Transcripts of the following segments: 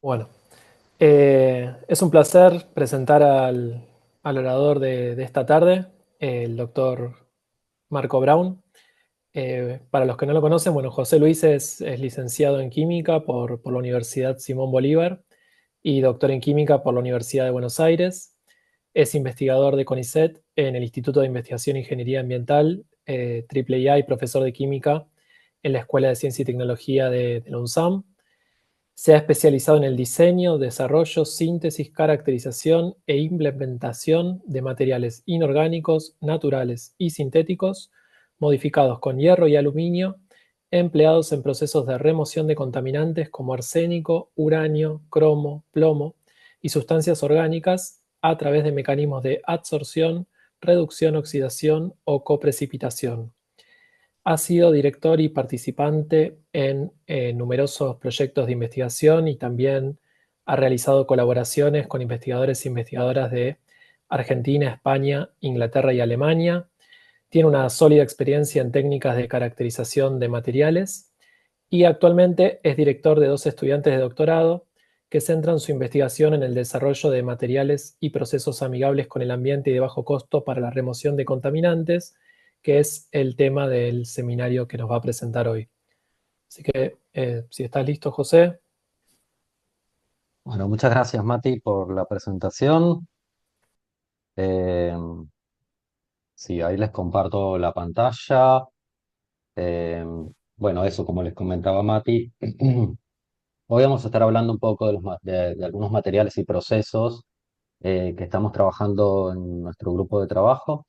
Bueno, es un placer presentar al orador de esta tarde, el doctor Marco Braun. Para los que no lo conocen, bueno, José Luis es licenciado en química por la Universidad Simón Bolívar y doctor en química por la Universidad de Buenos Aires. Es investigador de CONICET en el Instituto de Investigación e Ingeniería Ambiental, AAA, y profesor de química en la Escuela de Ciencia y Tecnología de la UNSAM. Se ha especializado en el diseño, desarrollo, síntesis, caracterización e implementación de materiales inorgánicos, naturales y sintéticos, modificados con hierro y aluminio, empleados en procesos de remoción de contaminantes como arsénico, uranio, cromo, plomo y sustancias orgánicas a través de mecanismos de adsorción, reducción, oxidación o coprecipitación. Ha sido director y participante en numerosos proyectos de investigación y también ha realizado colaboraciones con investigadores e investigadoras de Argentina, España, Inglaterra y Alemania. Tiene una sólida experiencia en técnicas de caracterización de materiales y actualmente es director de dos estudiantes de doctorado que centran su investigación en el desarrollo de materiales y procesos amigables con el ambiente y de bajo costo para la remoción de contaminantes, que es el tema del seminario que nos va a presentar hoy. Así que, si estás listo, José. Bueno, muchas gracias, Mati, por la presentación. Eh, sí, ahí les comparto la pantalla. Eh, bueno, eso, como les comentaba Mati, hoy vamos a estar hablando un poco de algunos materiales y procesos que estamos trabajando en nuestro grupo de trabajo.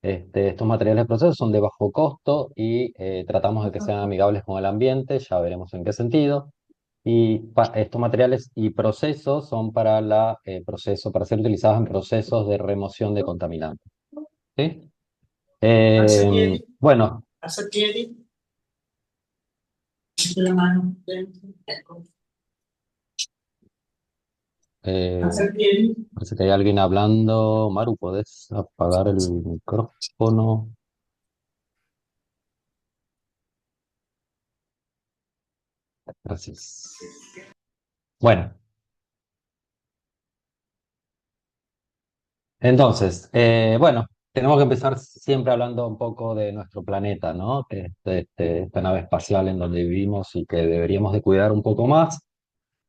Estos materiales y procesos son de bajo costo y tratamos de que sean amigables con el ambiente, ya veremos en qué sentido. Y estos materiales y procesos son para ser utilizados en procesos de remoción de contaminantes. ¿Sí? Bueno, eh, parece que hay alguien hablando. Maru, ¿podés apagar el micrófono? Gracias. Bueno, entonces, bueno, tenemos que empezar siempre hablando un poco de nuestro planeta, ¿no? Que es esta nave espacial en donde vivimos y que deberíamos de cuidar un poco más.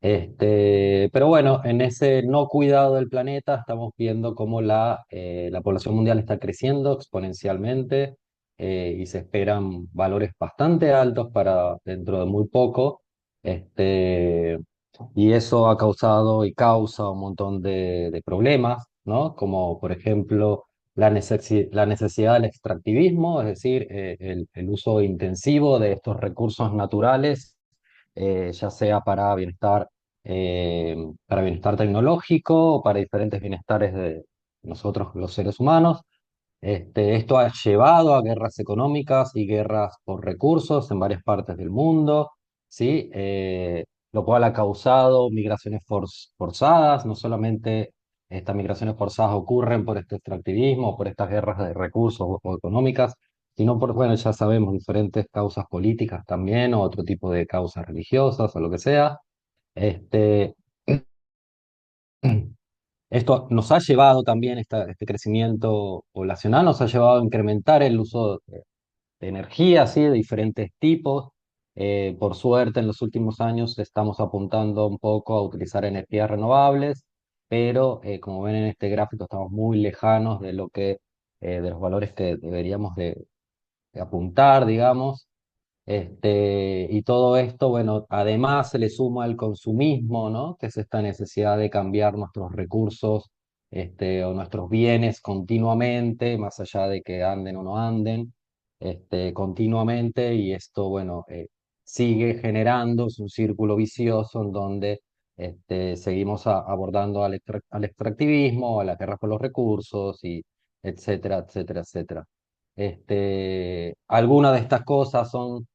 Pero bueno, en ese no cuidado del planeta estamos viendo cómo la población mundial está creciendo exponencialmente y se esperan valores bastante altos para dentro de muy poco. Este, y eso ha causado y causa un montón de problemas, ¿no? Como por ejemplo la necesidad del extractivismo, es decir, el uso intensivo de estos recursos naturales, ya sea para bienestar tecnológico o para diferentes bienestares de nosotros, los seres humanos. Esto ha llevado a guerras económicas y guerras por recursos en varias partes del mundo, ¿sí? Lo cual ha causado migraciones forzadas. No solamente estas migraciones forzadas ocurren por este extractivismo o por estas guerras de recursos o económicas, sino por, bueno, ya sabemos, diferentes causas políticas también, o otro tipo de causas religiosas o lo que sea. Este, Esto nos ha llevado también, este crecimiento poblacional, nos ha llevado a incrementar el uso de energía, ¿sí? De diferentes tipos. Por suerte, en los últimos años estamos apuntando un poco a utilizar energías renovables, pero como ven en este gráfico, estamos muy lejanos de los valores que deberíamos de apuntar, digamos. Y todo esto, bueno, además se le suma el consumismo, ¿no? Que es esta necesidad de cambiar nuestros recursos, o nuestros bienes continuamente, más allá de que anden o no anden, continuamente, y esto, bueno, sigue generando, es un círculo vicioso en donde seguimos abordando al extractivismo, a la guerra por los recursos, y etcétera, etcétera, etcétera. Algunas de estas cosas son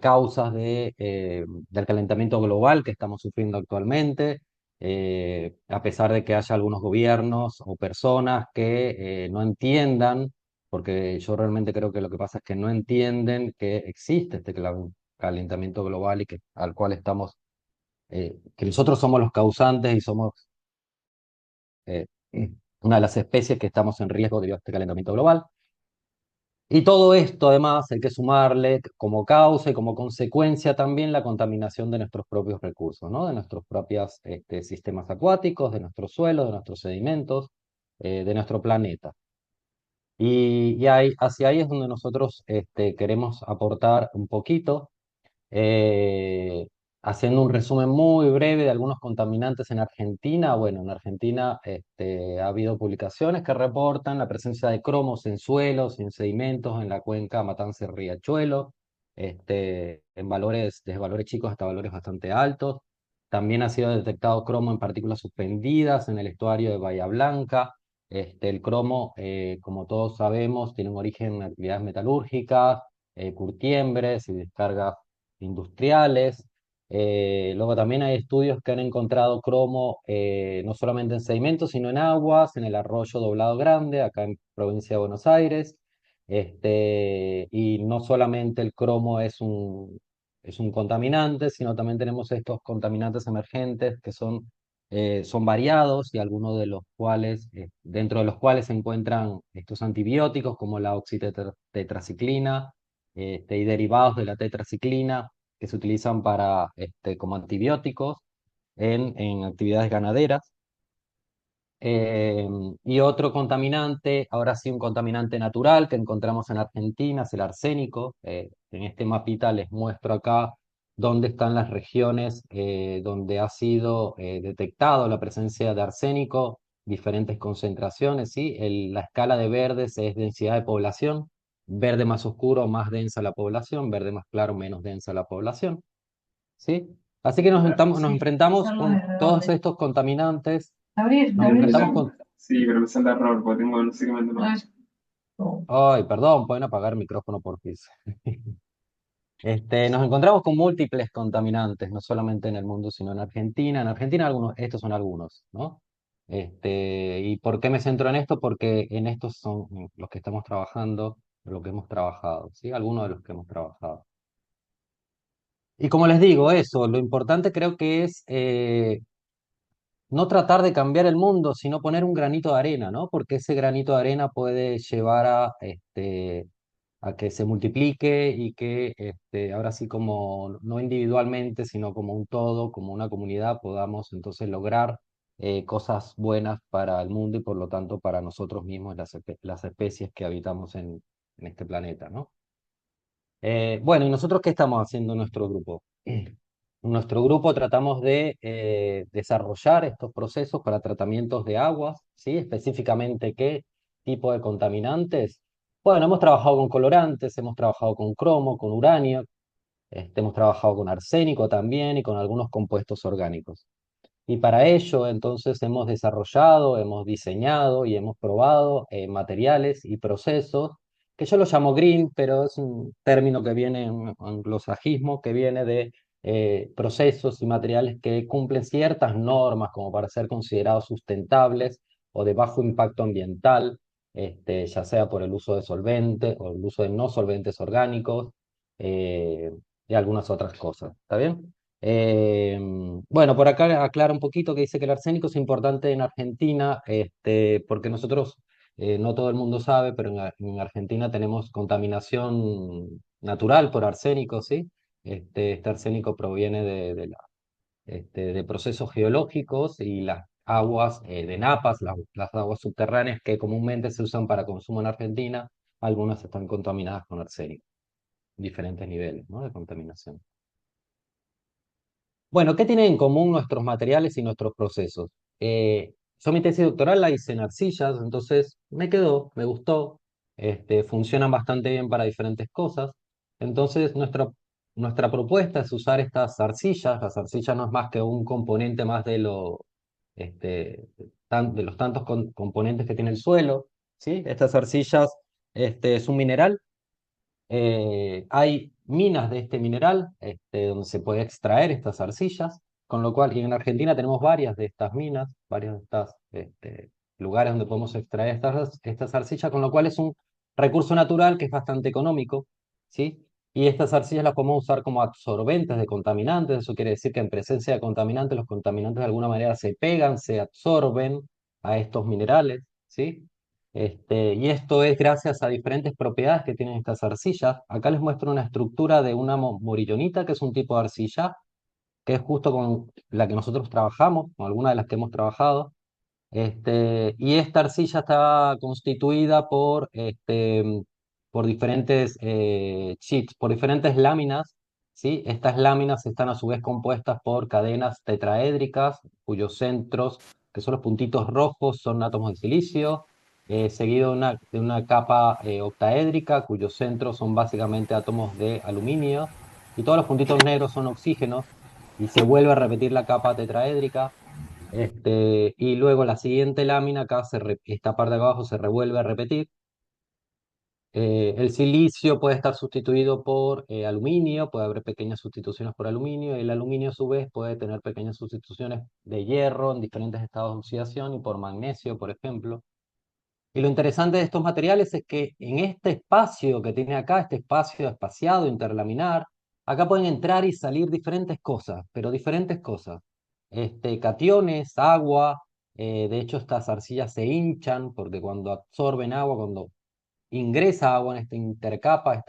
causas del calentamiento global que estamos sufriendo actualmente, a pesar de que haya algunos gobiernos o personas que no entiendan, porque yo realmente creo que lo que pasa es que no entienden que existe este calentamiento global y al cual estamos que nosotros somos los causantes y somos eh, una de las especies que estamos en riesgo debido a este calentamiento global. Y todo esto, además, hay que sumarle como causa y como consecuencia también la contaminación de nuestros propios recursos, ¿no? De nuestros propios sistemas acuáticos, de nuestros suelos, de nuestros sedimentos, de nuestro planeta. Hacia ahí es donde nosotros queremos aportar un poquito, eh, haciendo un resumen muy breve de algunos contaminantes en Argentina. Bueno, en Argentina ha habido publicaciones que reportan la presencia de cromos en suelos, en sedimentos, en la cuenca Matanza-Riachuelo, en valores, desde valores chicos hasta valores bastante altos. También ha sido detectado cromo en partículas suspendidas en el estuario de Bahía Blanca. El cromo, como todos sabemos, tiene un origen en actividades metalúrgicas, curtiembres y descargas industriales. Luego también hay estudios que han encontrado cromo no solamente en sedimentos, sino en aguas, en el arroyo Doblado Grande, acá en provincia de Buenos Aires. Y no solamente el cromo es un contaminante, sino también tenemos estos contaminantes emergentes que son variados y algunos de los cuales, dentro de los cuales se encuentran estos antibióticos como la oxitetraciclina y derivados de la tetraciclina que se utilizan como antibióticos en actividades ganaderas. Eh, y otro contaminante, ahora sí un contaminante natural que encontramos en Argentina, es el arsénico. En este mapita les muestro acá dónde están las regiones donde ha sido detectado la presencia de arsénico, diferentes concentraciones, ¿sí? La escala de verdes es densidad de población, verde más oscuro, más densa la población, verde más claro, menos densa la población, ¿sí? Así que nos Sí, enfrentamos son los con todos errores. estos contaminantes, Abrir, nos abrir. enfrentamos con... Sí, pero me sale error porque tengo no sé qué me no. Ay, perdón, pueden apagar el micrófono por fin. Nos encontramos con múltiples contaminantes, no solamente en el mundo, sino en Argentina. En Argentina estos son algunos, ¿no? ¿Y por qué me centro en esto? Porque en estos son los que estamos trabajando, lo que hemos trabajado, ¿sí? Algunos de los que hemos trabajado. Y como les digo, eso, lo importante creo que es no tratar de cambiar el mundo, sino poner un granito de arena, ¿no? Porque ese granito de arena puede llevar a que se multiplique y que ahora sí como no individualmente, sino como un todo, como una comunidad, podamos entonces lograr cosas buenas para el mundo y por lo tanto para nosotros mismos, las especies que habitamos en este planeta, ¿no? Bueno, ¿y nosotros qué estamos haciendo en nuestro grupo? En nuestro grupo tratamos de desarrollar estos procesos para tratamientos de aguas, ¿sí? Específicamente qué tipo de contaminantes. Bueno, hemos trabajado con colorantes, hemos trabajado con cromo, con uranio, hemos trabajado con arsénico también y con algunos compuestos orgánicos. Y para ello, entonces, hemos desarrollado, hemos diseñado y hemos probado materiales y procesos que yo los llamo green, pero es un término que viene, un anglosajismo, que viene de procesos y materiales que cumplen ciertas normas como para ser considerados sustentables o de bajo impacto ambiental, ya sea por el uso de solventes o el uso de no solventes orgánicos eh, y algunas otras cosas. ¿Está bien? Eh, bueno, por acá aclara un poquito que dice que el arsénico es importante en Argentina, porque nosotros, no todo el mundo sabe, pero en Argentina tenemos contaminación natural por arsénico, ¿sí? Este arsénico proviene de procesos geológicos y las aguas de napas, las aguas subterráneas que comúnmente se usan para consumo en Argentina, algunas están contaminadas con arsénico, diferentes niveles, ¿no? De contaminación. Bueno, ¿qué tienen en común nuestros materiales y nuestros procesos? Yo mi tesis doctoral la hice en arcillas, entonces me quedó, me gustó, funcionan bastante bien para diferentes cosas. Entonces nuestra propuesta es usar estas arcillas. Las arcillas no es más que un componente más este, de los tantos componentes que tiene el suelo, ¿sí? Estas arcillas, es un mineral. Hay minas de este mineral donde se puede extraer estas arcillas, con lo cual, y en Argentina tenemos varias de estas minas, varios de estos lugares donde podemos extraer estas arcillas, con lo cual es un recurso natural que es bastante económico, ¿sí? Y estas arcillas las podemos usar como absorbentes de contaminantes. Eso quiere decir que en presencia de contaminantes, los contaminantes de alguna manera se pegan, se absorben a estos minerales, ¿sí? Y esto es gracias a diferentes propiedades que tienen estas arcillas. Acá les muestro una estructura de una morillonita, que es un tipo de arcilla, que es justo con la que nosotros trabajamos, con alguna de las que hemos trabajado. Y esta arcilla está constituida por diferentes sheets, por diferentes láminas, ¿sí? Estas láminas están a su vez compuestas por cadenas tetraédricas, cuyos centros, que son los puntitos rojos, son átomos de silicio, seguido de una capa octaédrica, cuyos centros son básicamente átomos de aluminio, y todos los puntitos negros son oxígenos, y se vuelve a repetir la capa tetraédrica. Y luego la siguiente lámina, esta parte de abajo se revuelve a repetir. El silicio puede estar sustituido por aluminio, puede haber pequeñas sustituciones por aluminio, y el aluminio a su vez puede tener pequeñas sustituciones de hierro en diferentes estados de oxidación y por magnesio, por ejemplo. Y lo interesante de estos materiales es que en este espacio que tiene acá, este espacio espaciado, interlaminar, acá pueden entrar y salir diferentes cosas, pero diferentes cosas. Cationes, agua, de hecho estas arcillas se hinchan porque cuando absorben agua, cuando ingresa agua en esta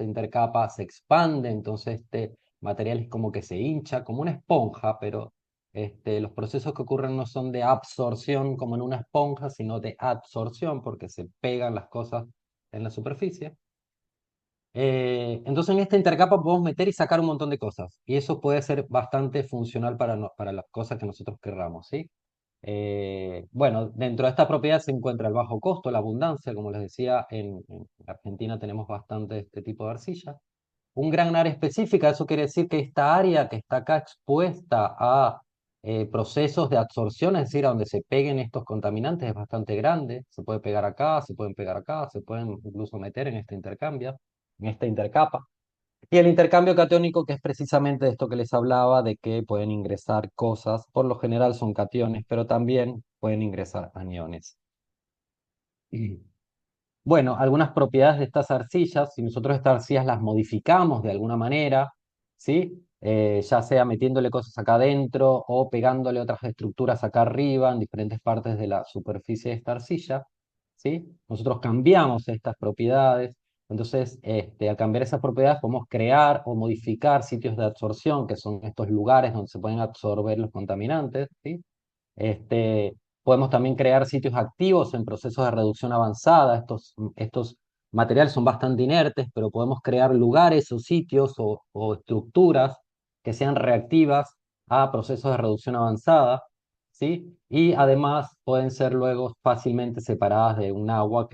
intercapa se expande, entonces este material es como que se hincha, como una esponja, pero los procesos que ocurren no son de absorción como en una esponja, sino de adsorción, porque se pegan las cosas en la superficie. Entonces en esta intercapa podemos meter y sacar un montón de cosas, y eso puede ser bastante funcional para las cosas que nosotros querramos, ¿sí? Bueno, dentro de esta propiedad se encuentra el bajo costo, la abundancia, como les decía, en Argentina tenemos bastante este tipo de arcilla. Un gran área específica, eso quiere decir que esta área que está acá expuesta a procesos de absorción, es decir, a donde se peguen estos contaminantes, es bastante grande. Se puede pegar acá, se pueden pegar acá, se pueden incluso meter en este intercambio, en esta intercapa. Y el intercambio catónico, que es precisamente de esto que les hablaba, de que pueden ingresar cosas, por lo general son cationes, pero también pueden ingresar aniones. Y, bueno, algunas propiedades de estas arcillas, si nosotros estas arcillas las modificamos de alguna manera, ¿sí? Ya sea metiéndole cosas acá adentro o pegándole otras estructuras acá arriba en diferentes partes de la superficie de esta arcilla, ¿sí? Nosotros cambiamos estas propiedades. Entonces, al cambiar esas propiedades podemos crear o modificar sitios de absorción, que son estos lugares donde se pueden absorber los contaminantes, ¿sí? Podemos también crear sitios activos en procesos de reducción avanzada. Estos materiales son bastante inertes, pero podemos crear lugares o sitios o estructuras que sean reactivas a procesos de reducción avanzada, ¿sí? Y además pueden ser luego fácilmente separadas de un agua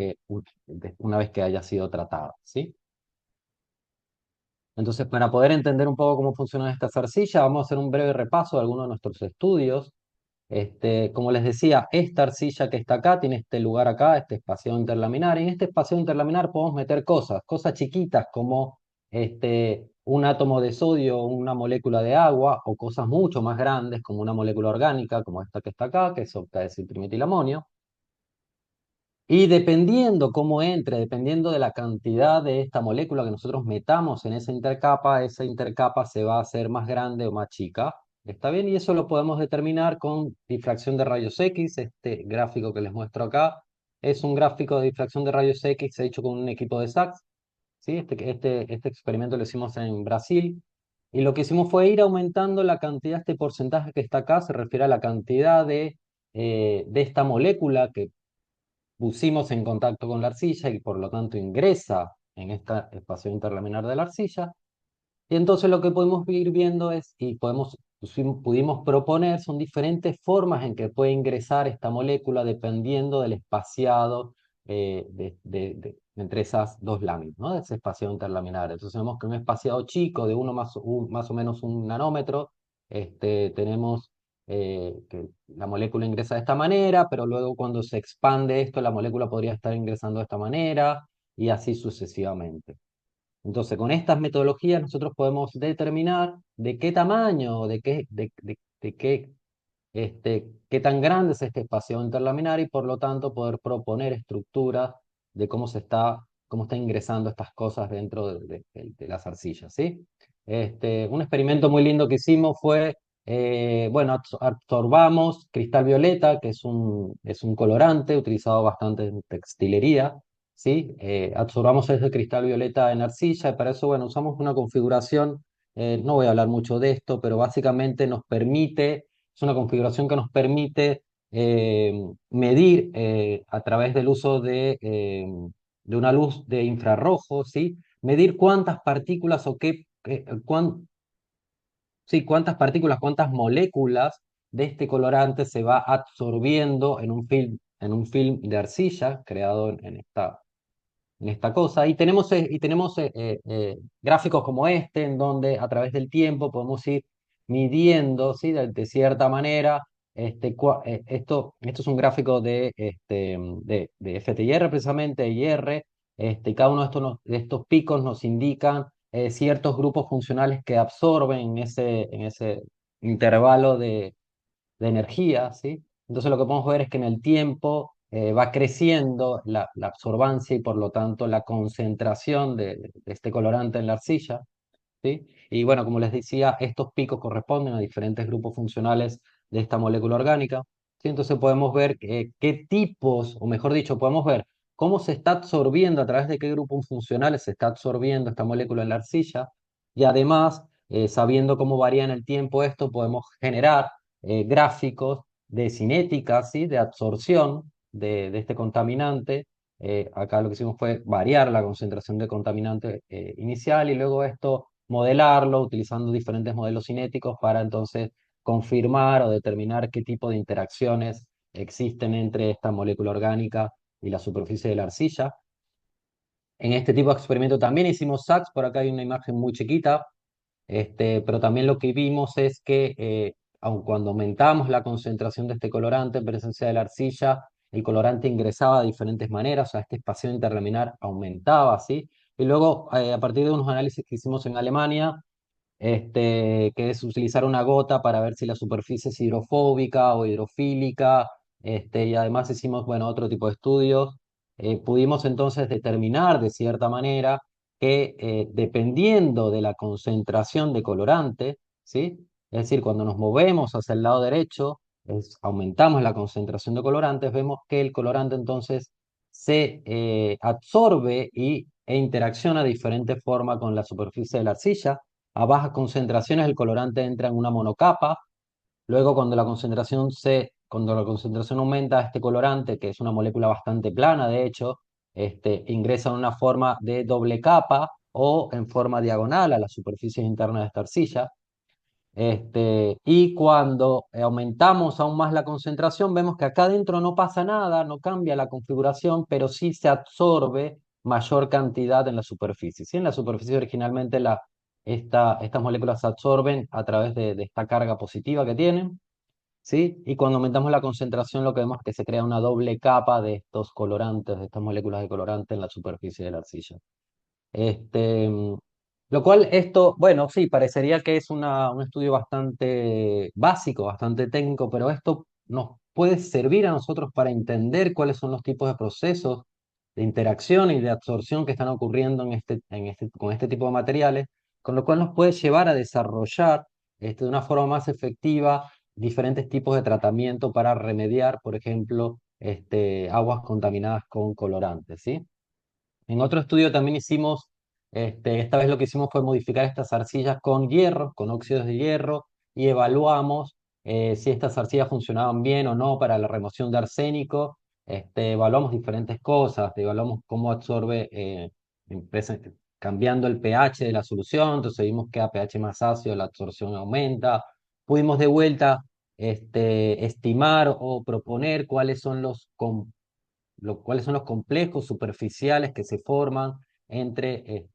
una vez que haya sido tratada, ¿sí? Entonces, para poder entender un poco cómo funcionan estas arcillas, vamos a hacer un breve repaso de algunos de nuestros estudios. Como les decía, esta arcilla que está acá tiene este lugar acá, este espacio interlaminar, y en este espacio interlaminar podemos meter cosas chiquitas como un átomo de sodio o una molécula de agua, o cosas mucho más grandes como una molécula orgánica, como esta que está acá, que es octadesiltrimetilamonio. Y dependiendo cómo entre, dependiendo de la cantidad de esta molécula que nosotros metamos en esa intercapa se va a hacer más grande o más chica. ¿Está bien? Y eso lo podemos determinar con difracción de rayos X. Este gráfico que les muestro acá es un gráfico de difracción de rayos X hecho con un equipo de SACS. ¿Sí? Este experimento lo hicimos en Brasil. Y lo que hicimos fue ir aumentando la cantidad, este porcentaje que está acá se refiere a la cantidad de esta molécula que pusimos en contacto con la arcilla y por lo tanto ingresa en este espacio interlaminar de la arcilla. Y entonces lo que podemos ir viendo es, pudimos proponer, son diferentes formas en que puede ingresar esta molécula dependiendo del espaciado entre esas dos láminas, ¿no? De ese espaciado interlaminar. Entonces vemos que un espaciado chico de más o menos 1 nanómetro, tenemos que la molécula ingresa de esta manera, pero luego cuando se expande esto, la molécula podría estar ingresando de esta manera y así sucesivamente. Entonces, con estas metodologías nosotros podemos determinar de qué tamaño, qué tan grande es este espacio interlaminar y por lo tanto poder proponer estructuras de cómo se está cómo está ingresando estas cosas dentro de las arcillas, ¿sí? Un experimento muy lindo que hicimos fue, bueno, absorbamos cristal violeta, que es un colorante utilizado bastante en textilería, ¿sí? Absorbamos ese cristal violeta en arcilla y para eso, bueno, usamos una configuración, no voy a hablar mucho de esto, pero básicamente nos permite, es una configuración que nos permite eh, medir a través del uso de una luz de infrarrojo, ¿sí? Medir cuántas partículas o sí, cuántas partículas, cuántas moléculas de este colorante se va absorbiendo en un film de arcilla creado en esta cosa. Y tenemos gráficos como este, en donde a través del tiempo podemos ir midiendo, ¿sí? De cierta manera. Esto es un gráfico de FTIR, precisamente, IR. Cada uno de de estos picos nos indican ciertos grupos funcionales que absorben en ese intervalo de energía, ¿sí? Entonces lo que podemos ver es que en el tiempo va creciendo la absorbancia y por lo tanto la concentración de este colorante en la arcilla, ¿sí? Y bueno, como les decía, estos picos corresponden a diferentes grupos funcionales de esta molécula orgánica, ¿sí? Entonces podemos ver qué tipos, o mejor dicho, podemos ver cómo se está absorbiendo, a través de qué grupos funcionales se está absorbiendo esta molécula en la arcilla, y además, sabiendo cómo varía en el tiempo esto, podemos generar gráficos de cinética, ¿sí? De absorción de este contaminante. Acá lo que hicimos fue variar la concentración de contaminante inicial y luego esto modelarlo utilizando diferentes modelos cinéticos para entonces confirmar o determinar qué tipo de interacciones existen entre esta molécula orgánica y la superficie de la arcilla. En este tipo de experimento también hicimos SACs, por acá hay una imagen muy chiquita, pero también lo que vimos es que aun cuando aumentamos la concentración de este colorante en presencia de la arcilla, el colorante ingresaba de diferentes maneras, o sea, este espacio interlaminar aumentaba, ¿sí? Y luego, a partir de unos análisis que hicimos en Alemania, que es utilizar una gota para ver si la superficie es hidrofóbica o hidrofílica, y además hicimos, bueno, otro tipo de estudios. Pudimos entonces determinar de cierta manera que dependiendo de la concentración de colorante, ¿sí? Es decir, cuando nos movemos hacia el lado derecho, aumentamos la concentración de colorantes, vemos que el colorante entonces se absorbe e interacciona de diferente forma con la superficie de la arcilla. A bajas concentraciones el colorante entra en una monocapa. Luego cuando la concentración aumenta, este colorante, que es una molécula bastante plana, de hecho, ingresa en una forma de doble capa o en forma diagonal a las superficies internas de esta arcilla. Y cuando aumentamos aún más la concentración, vemos que acá adentro no pasa nada, no cambia la configuración, pero sí se absorbe mayor cantidad en la superficie. ¿Sí? En la superficie originalmente estas moléculas se absorben a través de esta carga positiva que tienen, ¿sí? Y cuando aumentamos la concentración, lo que vemos es que se crea una doble capa de estos colorantes, de estas moléculas de colorante en la superficie de la arcilla. Este, mm, lo cual esto, bueno, sí, parecería que es un estudio bastante básico, bastante técnico, pero esto nos puede servir a nosotros para entender cuáles son los tipos de procesos de interacción y de absorción que están ocurriendo con este tipo de materiales, con lo cual nos puede llevar a desarrollar de una forma más efectiva diferentes tipos de tratamiento para remediar, por ejemplo, aguas contaminadas con colorantes, ¿sí? En otro estudio también hicimos, esta vez lo que hicimos fue modificar estas arcillas con hierro, con óxidos de hierro, y evaluamos si estas arcillas funcionaban bien o no para la remoción de arsénico. Evaluamos diferentes cosas, evaluamos cómo absorbe, cambiando el pH de la solución, entonces vimos que a pH más ácido la absorción aumenta. Pudimos de vuelta estimar o proponer cuáles son los complejos superficiales que se forman entre,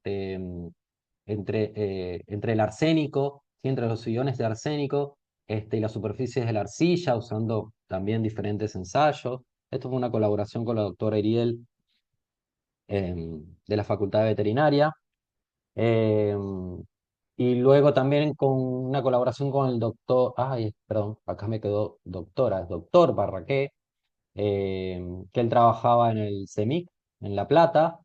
entre el arsénico, ¿sí? Entre los iones de arsénico y las superficies de la arcilla, usando también diferentes ensayos. Esto fue una colaboración con la doctora Eriel de la Facultad de Veterinaria. em, y luego también con una colaboración con el doctor, ay, perdón, acá me quedó doctora, es doctor Barraqué, que él trabajaba en el CEMIC, en La Plata,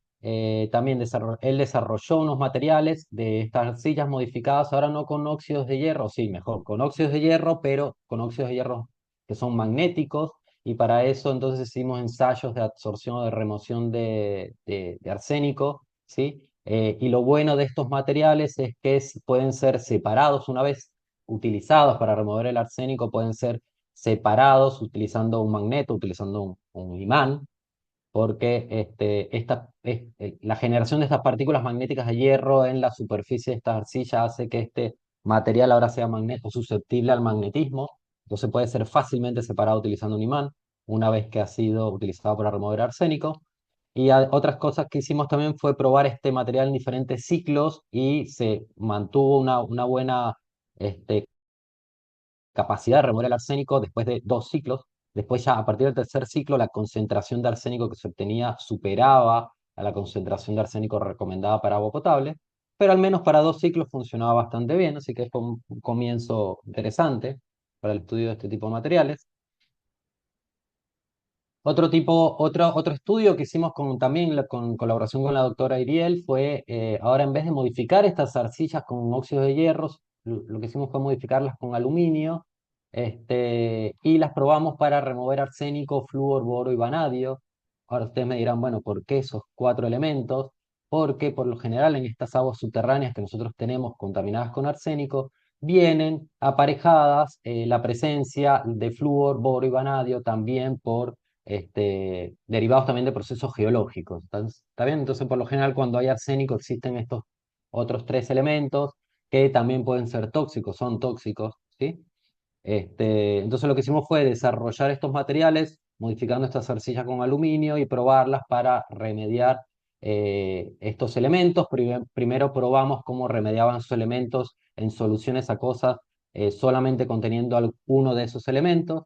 también él desarrolló unos materiales de estas arcillas modificadas, ahora no con óxidos de hierro, sí, mejor, con óxidos de hierro, pero con óxidos de hierro que son magnéticos, y para eso entonces hicimos ensayos de absorción o de remoción de arsénico, ¿sí? Y lo bueno de estos materiales es que pueden ser separados una vez utilizados para remover el arsénico, pueden ser separados utilizando un magneto, utilizando un imán, porque la generación de estas partículas magnéticas de hierro en la superficie de esta arcilla hace que este material ahora sea susceptible al magnetismo, entonces puede ser fácilmente separado utilizando un imán, una vez que ha sido utilizado para remover arsénico. Y otras cosas que hicimos también fue probar este material en diferentes ciclos y se mantuvo una buena este, capacidad de remover el arsénico después de 2 ciclos. Después ya a partir del tercer ciclo la concentración de arsénico que se obtenía superaba a la concentración de arsénico recomendada para agua potable, pero al menos para 2 ciclos funcionaba bastante bien, así que fue un comienzo interesante para el estudio de este tipo de materiales. Otro estudio que hicimos también con colaboración con la doctora Iriel fue, ahora en vez de modificar estas arcillas con óxido de hierro, lo que hicimos fue modificarlas con aluminio, y las probamos para remover arsénico, flúor, boro y vanadio. Ahora ustedes me dirán, bueno, ¿por qué esos 4 elementos? Porque por lo general en estas aguas subterráneas que nosotros tenemos contaminadas con arsénico, vienen aparejadas la presencia de flúor, boro y vanadio también por derivados también de procesos geológicos. ¿Está bien? Entonces, por lo general, cuando hay arsénico, existen estos otros 3 elementos que también pueden ser tóxicos, son tóxicos, ¿sí? Entonces, lo que hicimos fue desarrollar estos materiales, modificando estas arcillas con aluminio y probarlas para remediar estos elementos. Primero probamos cómo remediaban esos elementos en soluciones acuosas solamente conteniendo alguno de esos elementos.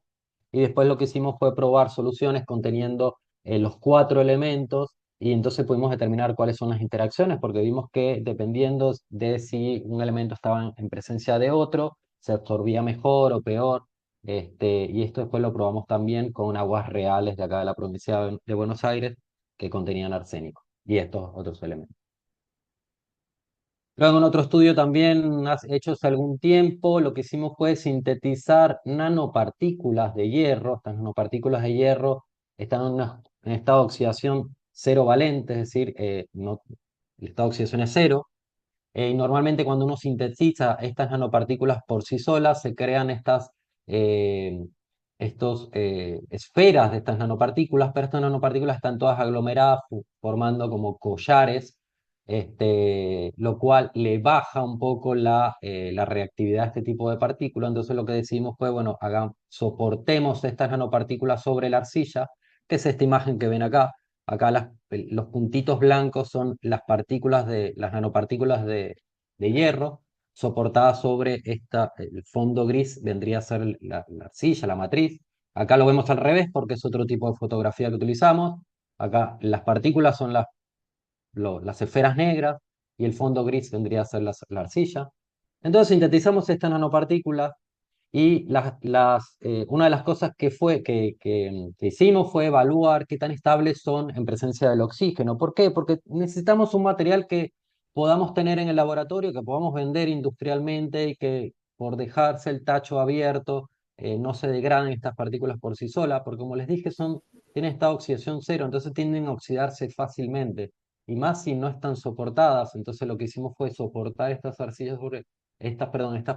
Y después lo que hicimos fue probar soluciones conteniendo los 4 elementos y entonces pudimos determinar cuáles son las interacciones, porque vimos que dependiendo de si un elemento estaba en presencia de otro, se absorbía mejor o peor. Y esto después lo probamos también con aguas reales de acá de la provincia de Buenos Aires que contenían arsénico y estos otros elementos. Luego en otro estudio también hecho hace algún tiempo, lo que hicimos fue sintetizar nanopartículas de hierro. Estas nanopartículas de hierro están en estado de oxidación cero valente, es decir, el estado de oxidación es cero. Y normalmente cuando uno sintetiza estas nanopartículas por sí solas, se crean eh, esferas de estas nanopartículas, pero estas nanopartículas están todas aglomeradas, formando como collares, lo cual le baja un poco la reactividad a este tipo de partículas. Entonces lo que decidimos fue, bueno, soportemos estas nanopartículas sobre la arcilla, que es esta imagen que ven acá. Acá los puntitos blancos son las nanopartículas de hierro soportadas sobre el fondo gris, vendría a ser la arcilla, la matriz. Acá lo vemos al revés porque es otro tipo de fotografía que utilizamos. Acá las partículas son las esferas negras y el fondo gris vendría a ser la arcilla. Entonces sintetizamos estas nanopartículas y una de las cosas que hicimos fue evaluar qué tan estables son en presencia del oxígeno. ¿Por qué? Porque necesitamos un material que podamos tener en el laboratorio, que podamos vender industrialmente y que por dejarse el tacho abierto no se degraden estas partículas por sí solas, porque como les dije, tienen esta oxidación cero, entonces tienden a oxidarse fácilmente. Y más si no están soportadas. Entonces lo que hicimos fue soportar estas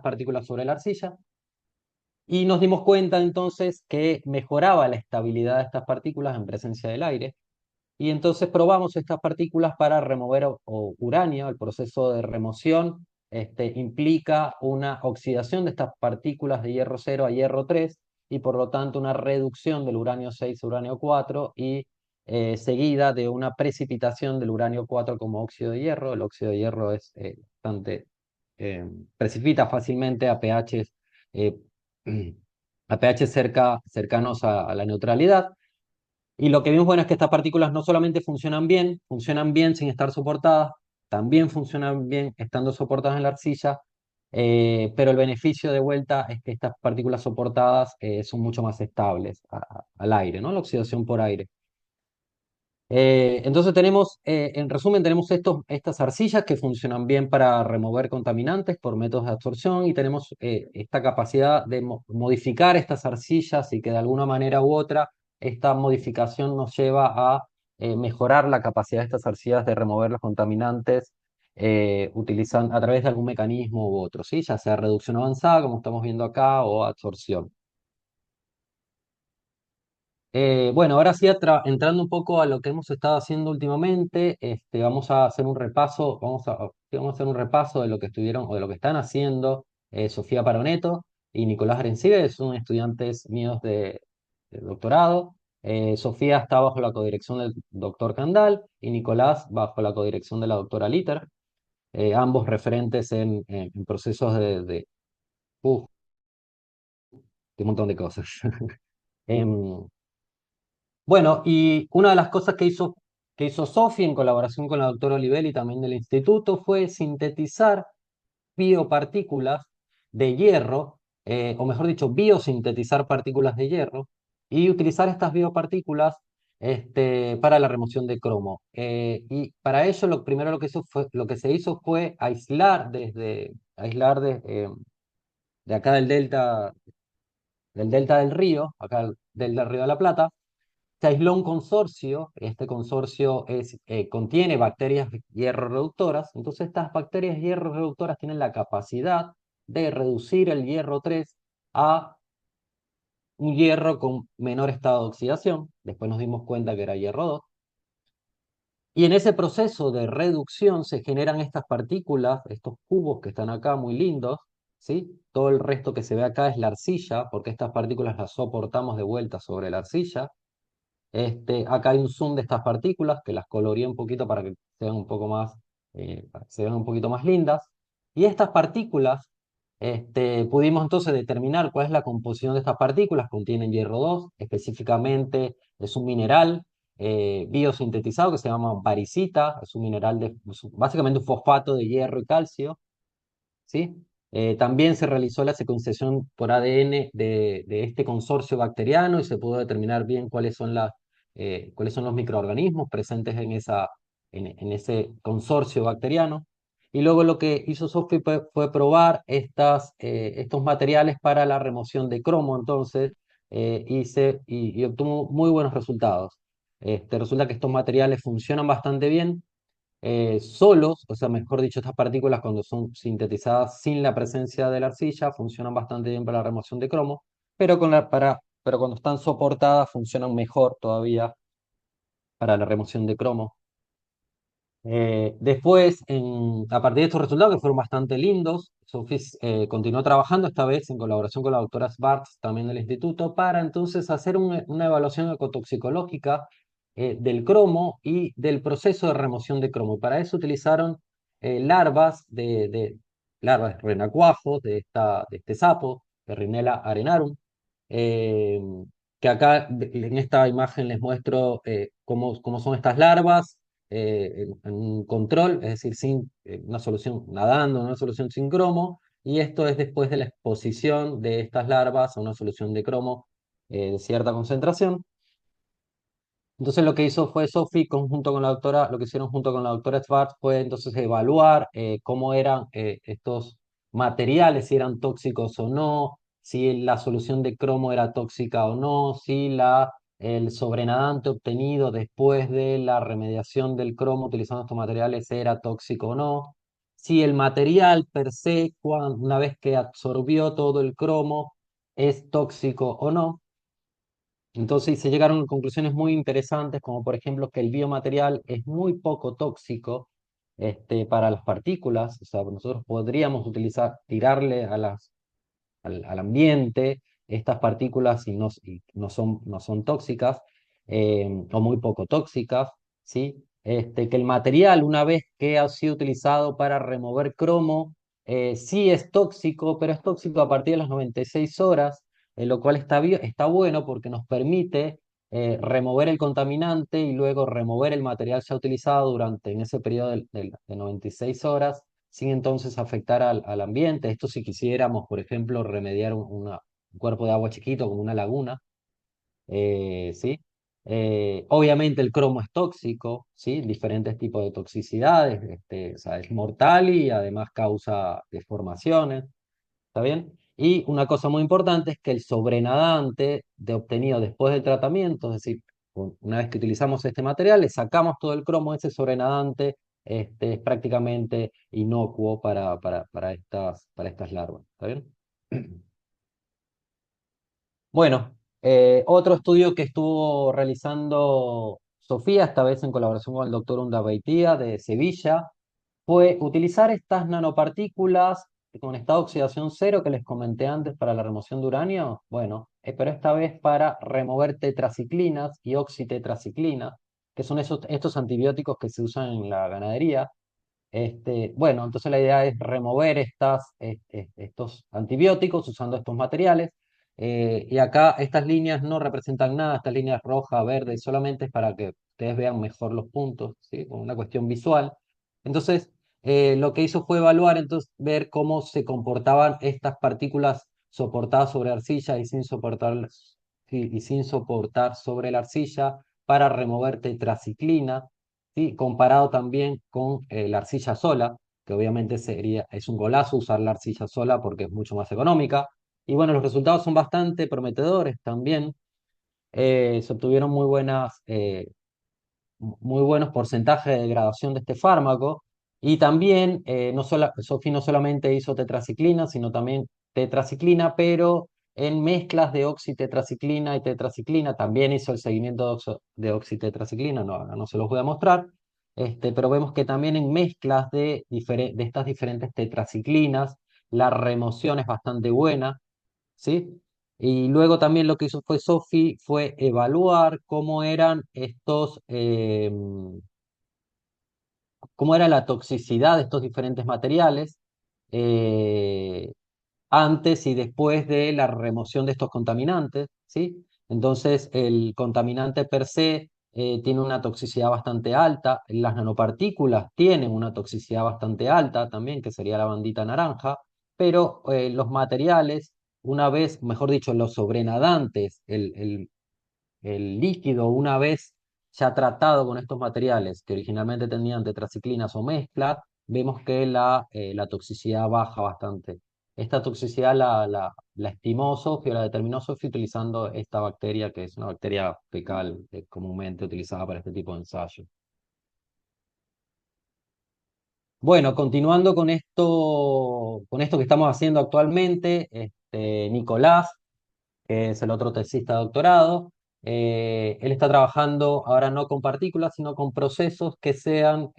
partículas sobre la arcilla y nos dimos cuenta entonces que mejoraba la estabilidad de estas partículas en presencia del aire. Y entonces probamos estas partículas para remover uranio. El proceso de remoción implica una oxidación de estas partículas de hierro 0 a hierro 3 y por lo tanto una reducción del uranio 6 a uranio 4 y seguida de una precipitación del uranio 4 como óxido de hierro. El óxido de hierro es eh, precipita fácilmente a pH eh, a pH cercanos a la neutralidad. Y lo que vimos, bueno, es que estas partículas no solamente funcionan bien sin estar soportadas, también funcionan bien estando soportadas en la arcilla, pero el beneficio de vuelta es que estas partículas soportadas son mucho más estables al aire, ¿no? La oxidación por aire. Entonces tenemos, en resumen, tenemos estas arcillas que funcionan bien para remover contaminantes por métodos de absorción y tenemos esta capacidad de modificar estas arcillas y que de alguna manera u otra esta modificación nos lleva a mejorar la capacidad de estas arcillas de remover los contaminantes a través de algún mecanismo u otro, ¿sí? Ya sea reducción avanzada, como estamos viendo acá, o absorción. Bueno, ahora sí, entrando un poco a lo que hemos estado haciendo últimamente, vamos a hacer un repaso, vamos a hacer un repaso de lo que estuvieron o de lo que están haciendo Sofía Paroneto y Nicolás Arencibia, son estudiantes míos de doctorado. Sofía está bajo la codirección del doctor Candal y Nicolás bajo la codirección de la doctora Litter, ambos referentes en procesos uf, de un montón de cosas. Em, Bueno, y una de las cosas que hizo Sofi en colaboración con la doctora Olivelli también del instituto fue sintetizar biopartículas de hierro, o mejor dicho, biosintetizar partículas de hierro y utilizar estas biopartículas para la remoción de cromo. Y para ello lo primero lo que se hizo fue aislar de acá del delta del río, acá del río de la Plata se aisló un consorcio, este consorcio contiene bacterias hierro reductoras, entonces estas bacterias hierro reductoras tienen la capacidad de reducir el hierro 3 a un hierro con menor estado de oxidación, después nos dimos cuenta que era hierro 2, y en ese proceso de reducción se generan estas partículas, estos cubos que están acá muy lindos, ¿sí? Todo el resto que se ve acá es la arcilla, porque estas partículas las soportamos de vuelta sobre la arcilla. Acá hay un zoom de estas partículas que las coloreé un poquito para que sean un poco más, para que se vean un poquito más lindas. Y estas partículas, pudimos entonces determinar cuál es la composición de estas partículas. Contienen hierro 2, específicamente es un mineral biosintetizado que se llama varicita, es un mineral básicamente un fosfato de hierro y calcio. ¿Sí? También se realizó la secuenciación por ADN de este consorcio bacteriano y se pudo determinar bien cuáles son los microorganismos presentes en ese consorcio bacteriano. Y luego lo que hizo Sophie fue probar estos materiales para la remoción de cromo, entonces, y obtuvo muy buenos resultados. Resulta que estos materiales funcionan bastante bien solos, o sea, mejor dicho, estas partículas cuando son sintetizadas sin la presencia de la arcilla funcionan bastante bien para la remoción de cromo, pero cuando están soportadas funcionan mejor todavía para la remoción de cromo. Después, a partir de estos resultados que fueron bastante lindos, Sofis continuó trabajando, esta vez en colaboración con la doctora Svarts, también del instituto, para entonces hacer una evaluación ecotoxicológica del cromo y del proceso de remoción de cromo. Para eso utilizaron larvas de renacuajos de este sapo, de Rhinella arenarum, eh, que acá en esta imagen les muestro cómo son estas larvas en un control, es decir, sin una solución nadando, en una solución sin cromo, y esto es después de la exposición de estas larvas a una solución de cromo de cierta concentración. Entonces lo que hizo fue Sophie conjunto con la doctora, lo que hicieron junto con la doctora Schwartz fue entonces evaluar cómo eran estos materiales, si eran tóxicos o no, si la solución de cromo era tóxica o no, si el sobrenadante obtenido después de la remediación del cromo utilizando estos materiales era tóxico o no, si el material per se, una vez que absorbió todo el cromo, es tóxico o no. Entonces se llegaron a conclusiones muy interesantes, como por ejemplo que el biomaterial es muy poco tóxico para las partículas, o sea, nosotros podríamos tirarle al ambiente estas partículas y no son tóxicas o muy poco tóxicas, ¿sí? Que el material, una vez que ha sido utilizado para remover cromo, sí es tóxico, pero es tóxico a partir de las 96 horas, lo cual está bueno porque nos permite remover el contaminante y luego remover el material ya utilizado en ese periodo de 96 horas sin entonces afectar al ambiente. Esto si quisiéramos, por ejemplo, remediar un cuerpo de agua chiquito como una laguna, ¿sí? Obviamente el cromo es tóxico, ¿sí? Diferentes tipos de toxicidades, o sea, es mortal y además causa deformaciones. ¿Está bien? Y una cosa muy importante es que el sobrenadante obtenido después del tratamiento, es decir, una vez que utilizamos este material, le sacamos todo el cromo, ese sobrenadante es prácticamente inocuo para estas larvas. ¿Está bien? Bueno, otro estudio que estuvo realizando Sofía, esta vez en colaboración con el doctor Undaveitia de Sevilla, fue utilizar estas nanopartículas con estado de oxidación cero que les comenté antes para la remoción de uranio. Bueno, pero esta vez para remover tetraciclinas y oxitetraciclinas, que son estos antibióticos que se usan en la ganadería. Bueno, entonces la idea es remover estos antibióticos usando estos materiales. Y acá estas líneas no representan nada, estas líneas roja, verde, solamente es para que ustedes vean mejor los puntos, ¿sí? Como una cuestión visual. Entonces, lo que hizo fue evaluar, entonces, ver cómo se comportaban estas partículas soportadas sobre arcilla y sin soportar sobre la arcilla para remover tetraciclina, ¿sí? Comparado también con la arcilla sola, que obviamente es un golazo usar la arcilla sola porque es mucho más económica. Y bueno, los resultados son bastante prometedores también. Se obtuvieron muy buenos porcentajes de degradación de este fármaco. Y también, Sofi no solamente hizo tetraciclina, sino también tetraciclina, pero en mezclas de oxitetraciclina y tetraciclina. También hizo el seguimiento de oxitetraciclina, no, ahora no se los voy a mostrar. Pero vemos que también en mezclas de estas diferentes tetraciclinas, la remoción es bastante buena, ¿sí? Y luego también lo que hizo fue Sophie fue evaluar cómo eran cómo era la toxicidad de estos diferentes materiales eh, antes y después de la remoción de estos contaminantes, ¿sí? Entonces, el contaminante per se tiene una toxicidad bastante alta, las nanopartículas tienen una toxicidad bastante alta también, que sería la bandita naranja, pero los materiales, una vez, mejor dicho, los sobrenadantes, el líquido, una vez ya tratado con estos materiales que originalmente tenían tetraciclinas o mezcla, vemos que la toxicidad baja bastante. Esta toxicidad la estimó Sophie, o la determinó Sophie utilizando esta bacteria, que es una bacteria fecal comúnmente utilizada para este tipo de ensayo. Bueno, continuando con esto que estamos haciendo actualmente, Nicolás, que es el otro tesista de doctorado. Él está trabajando ahora no con partículas, sino con procesos que sean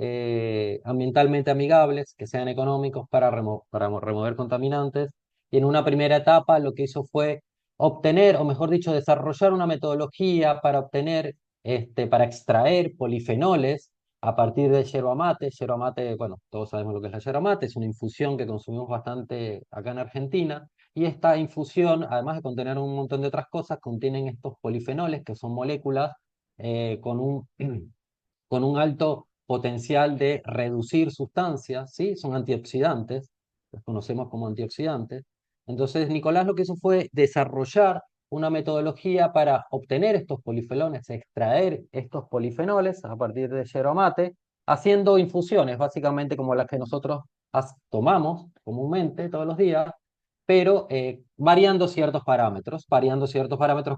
ambientalmente amigables, que sean económicos para remover contaminantes. Y en una primera etapa lo que hizo fue obtener, o mejor dicho, desarrollar una metodología para para extraer polifenoles a partir de yerba mate. Yerba mate, bueno, todos sabemos lo que es la yerba mate, es una infusión que consumimos bastante acá en Argentina. Y esta infusión, además de contener un montón de otras cosas, contienen estos polifenoles, que son moléculas con con un alto potencial de reducir sustancias, ¿sí? Son antioxidantes, los conocemos como antioxidantes. Entonces, Nicolás lo que hizo fue desarrollar una metodología para obtener estos polifenoles, extraer estos polifenoles a partir de yerba mate, haciendo infusiones, básicamente como las que nosotros tomamos comúnmente todos los días, pero variando ciertos parámetros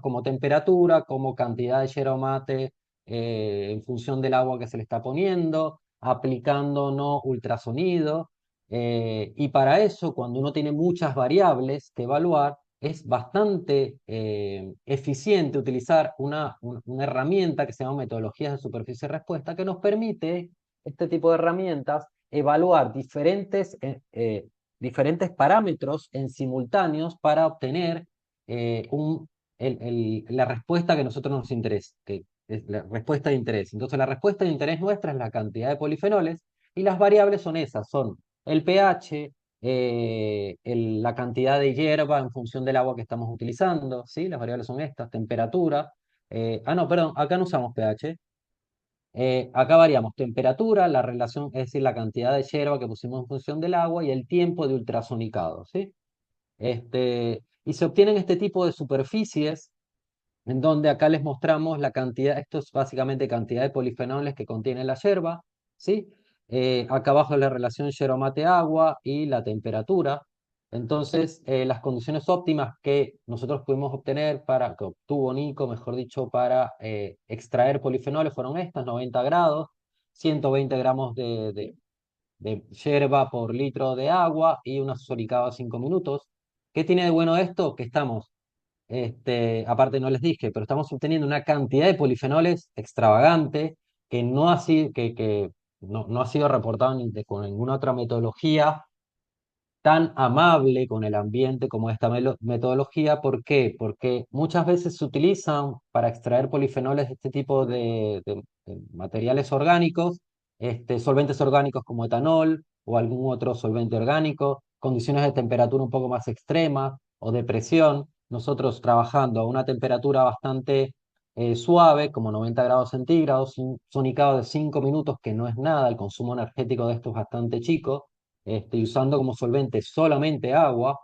como temperatura, como cantidad de yerba mate en función del agua que se le está poniendo, aplicando no ultrasonido. Y para eso, cuando uno tiene muchas variables que evaluar, es bastante eficiente utilizar una herramienta que se llama metodologías de superficie de respuesta, que nos permite, este tipo de herramientas, evaluar diferentes parámetros en simultáneos para obtener la respuesta que a nosotros nos interesa, que es la respuesta de interés. Entonces, la respuesta de interés nuestra es la cantidad de polifenoles y las variables son esas, son el pH, la cantidad de hierba en función del agua que estamos utilizando, ¿sí? Las variables son estas, temperatura. No, perdón, acá no usamos pH. Acá variamos temperatura, la relación, es decir, la cantidad de hierba que pusimos en función del agua y el tiempo de ultrasonicado, ¿sí? Y se obtienen este tipo de superficies en donde acá les mostramos la cantidad, esto es básicamente cantidad de polifenoles que contiene la yerba, ¿sí? Acá abajo la relación yerba mate-agua y la temperatura. Entonces, las condiciones óptimas que nosotros pudimos obtener que obtuvo Nico, mejor dicho, para extraer polifenoles fueron estas: 90 grados, 120 gramos de yerba por litro de agua y una soricada a 5 minutos. ¿Qué tiene de bueno esto? Que estamos, aparte no les dije, pero estamos obteniendo una cantidad de polifenoles extravagante que no ha sido, que no ha sido reportado con ninguna otra metodología tan amable con el ambiente como esta metodología. ¿Por qué? Porque muchas veces se utilizan para extraer polifenoles de este tipo de materiales orgánicos, solventes orgánicos como etanol o algún otro solvente orgánico, condiciones de temperatura un poco más extremas o de presión. Nosotros trabajando a una temperatura bastante suave, como 90 grados centígrados, un sonicado de 5 minutos, que no es nada, el consumo energético de esto es bastante chico, y usando como solvente solamente agua,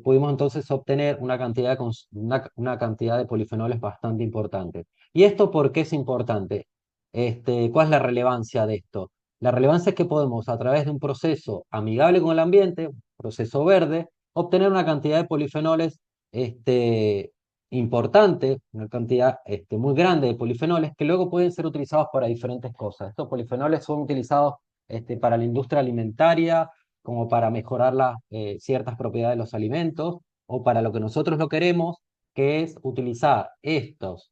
pudimos entonces obtener una cantidad de polifenoles bastante importante. ¿Y esto por qué es importante? ¿Cuál es la relevancia de esto? La relevancia es que podemos, a través de un proceso amigable con el ambiente, un proceso verde, obtener una cantidad de polifenoles importante, una cantidad muy grande de polifenoles que luego pueden ser utilizados para diferentes cosas. Estos polifenoles son utilizados para la industria alimentaria, como para mejorar ciertas propiedades de los alimentos, o para lo que nosotros lo queremos, que es utilizar estas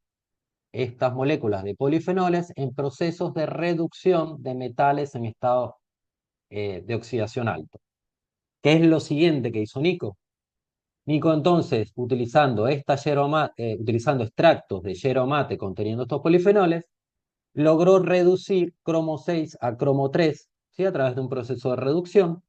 moléculas de polifenoles en procesos de reducción de metales en estado de oxidación alto. ¿Qué es lo siguiente que hizo Nico? Nico entonces, utilizando extractos de yerba mate conteniendo estos polifenoles, logró reducir cromo 6 a cromo 3, ¿sí? A través de un proceso de reducción.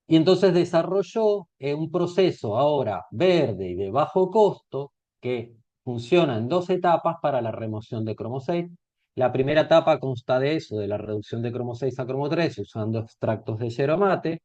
Y entonces desarrolló un proceso ahora verde y de bajo costo que funciona en dos etapas para la remoción de cromo 6. La primera etapa consta de eso, de la reducción de cromo 6 a cromo 3 usando extractos de yerba mate.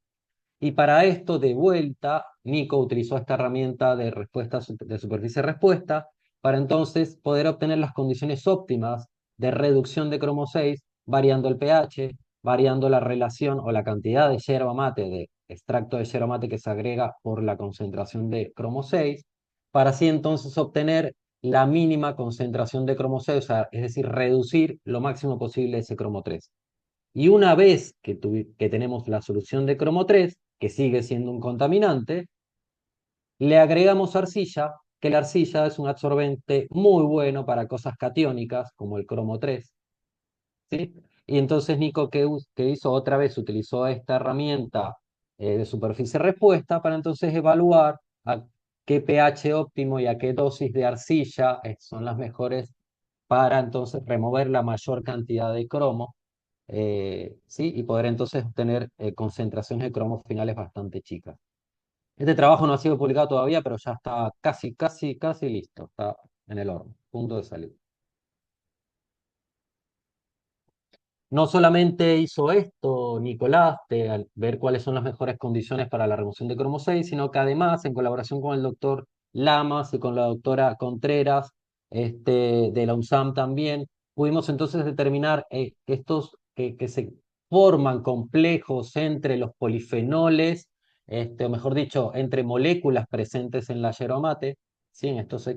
Y para esto, de vuelta, Nico utilizó esta herramienta de de superficie-respuesta para entonces poder obtener las condiciones óptimas de reducción de cromo 6, variando el pH, variando la relación o la cantidad de yerba mate, de extracto de yerba mate que se agrega por la concentración de cromo 6, para así entonces obtener la mínima concentración de cromo 6, o sea, es decir, reducir lo máximo posible ese cromo 3. Y una vez que tenemos la solución de cromo 3, que sigue siendo un contaminante, le agregamos arcilla, que la arcilla es un absorbente muy bueno para cosas catiónicas, como el cromo 3, ¿sí? Y entonces Nico, ¿qué hizo? Otra vez utilizó esta herramienta de superficie respuesta para entonces evaluar a qué pH óptimo y a qué dosis de arcilla son las mejores para entonces remover la mayor cantidad de cromo, ¿sí? Y poder entonces obtener concentraciones de cromos finales bastante chicas. Este trabajo no ha sido publicado todavía, pero ya está casi, casi, casi listo. Está en el horno, punto de salir. No solamente hizo esto Nicolás, al ver cuáles son las mejores condiciones para la remoción de cromo 6, sino que además, en colaboración con el doctor Lamas y con la doctora Contreras, de la UNSAM también, pudimos entonces determinar que se forman complejos entre los polifenoles, o mejor dicho, entre moléculas presentes en la yerba mate, ¿sí? En estos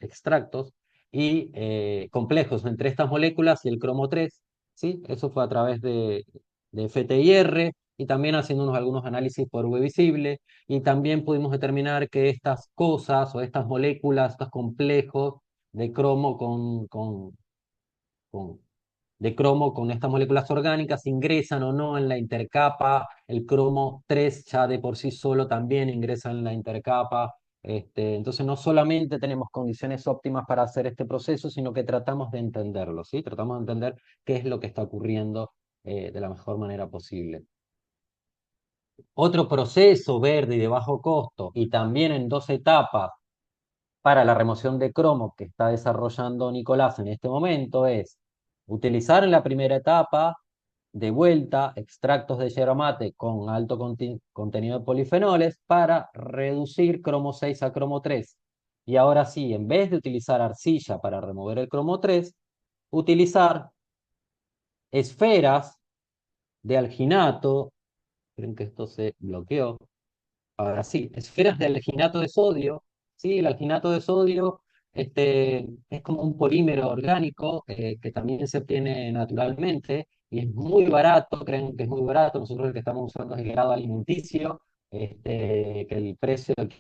extractos, y complejos entre estas moléculas y el cromo 3. ¿Sí? Eso fue a través de FTIR y también haciéndonos algunos análisis por UV visible, y también pudimos determinar que estas cosas o estas moléculas, estos complejos de cromo con- de cromo con estas moléculas orgánicas ingresan o no en la intercapa. El cromo 3 ya de por sí solo también ingresa en la intercapa. Entonces no solamente tenemos condiciones óptimas para hacer este proceso, sino que tratamos de entenderlo, ¿sí? Tratamos de entender qué es lo que está ocurriendo de la mejor manera posible. Otro proceso verde y de bajo costo, y también en dos etapas para la remoción de cromo que está desarrollando Nicolás en este momento, es utilizar en la primera etapa de vuelta extractos de yerba mate con alto contenido de polifenoles para reducir cromo 6 a cromo 3. Y ahora sí, en vez de utilizar arcilla para remover el cromo 3, utilizar esferas de alginato. Creen que esto se bloqueó. Ahora sí, esferas de alginato de sodio. Sí, el alginato de sodio es como un polímero orgánico que también se obtiene naturalmente y es muy barato, creen que es muy barato. Nosotros el que estamos usando es el grado alimenticio, que el precio del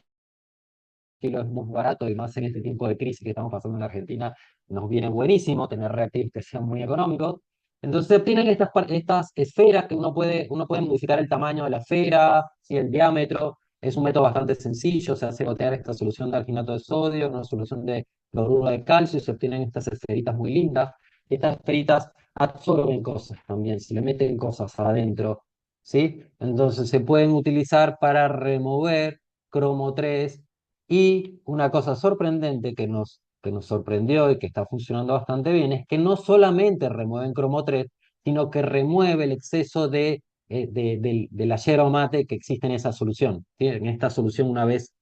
kilo es muy barato y más en este tiempo de crisis que estamos pasando en Argentina, nos viene buenísimo tener reactivos que sean muy económicos. Entonces obtienen estas esferas que uno puede modificar el tamaño de la esfera, ¿sí? El diámetro. Es un método bastante sencillo, se hace gotear esta solución de alginato de sodio, una solución de cloruro de calcio, y se obtienen estas esferitas muy lindas. Estas esferitas absorben cosas también, se le meten cosas adentro, ¿sí? Entonces se pueden utilizar para remover cromo 3 y una cosa sorprendente que nos sorprendió y que está funcionando bastante bien es que no solamente remueven cromo 3, sino que remueve el exceso de la yerba mate que existe en esa solución, ¿sí? En esta solución una vez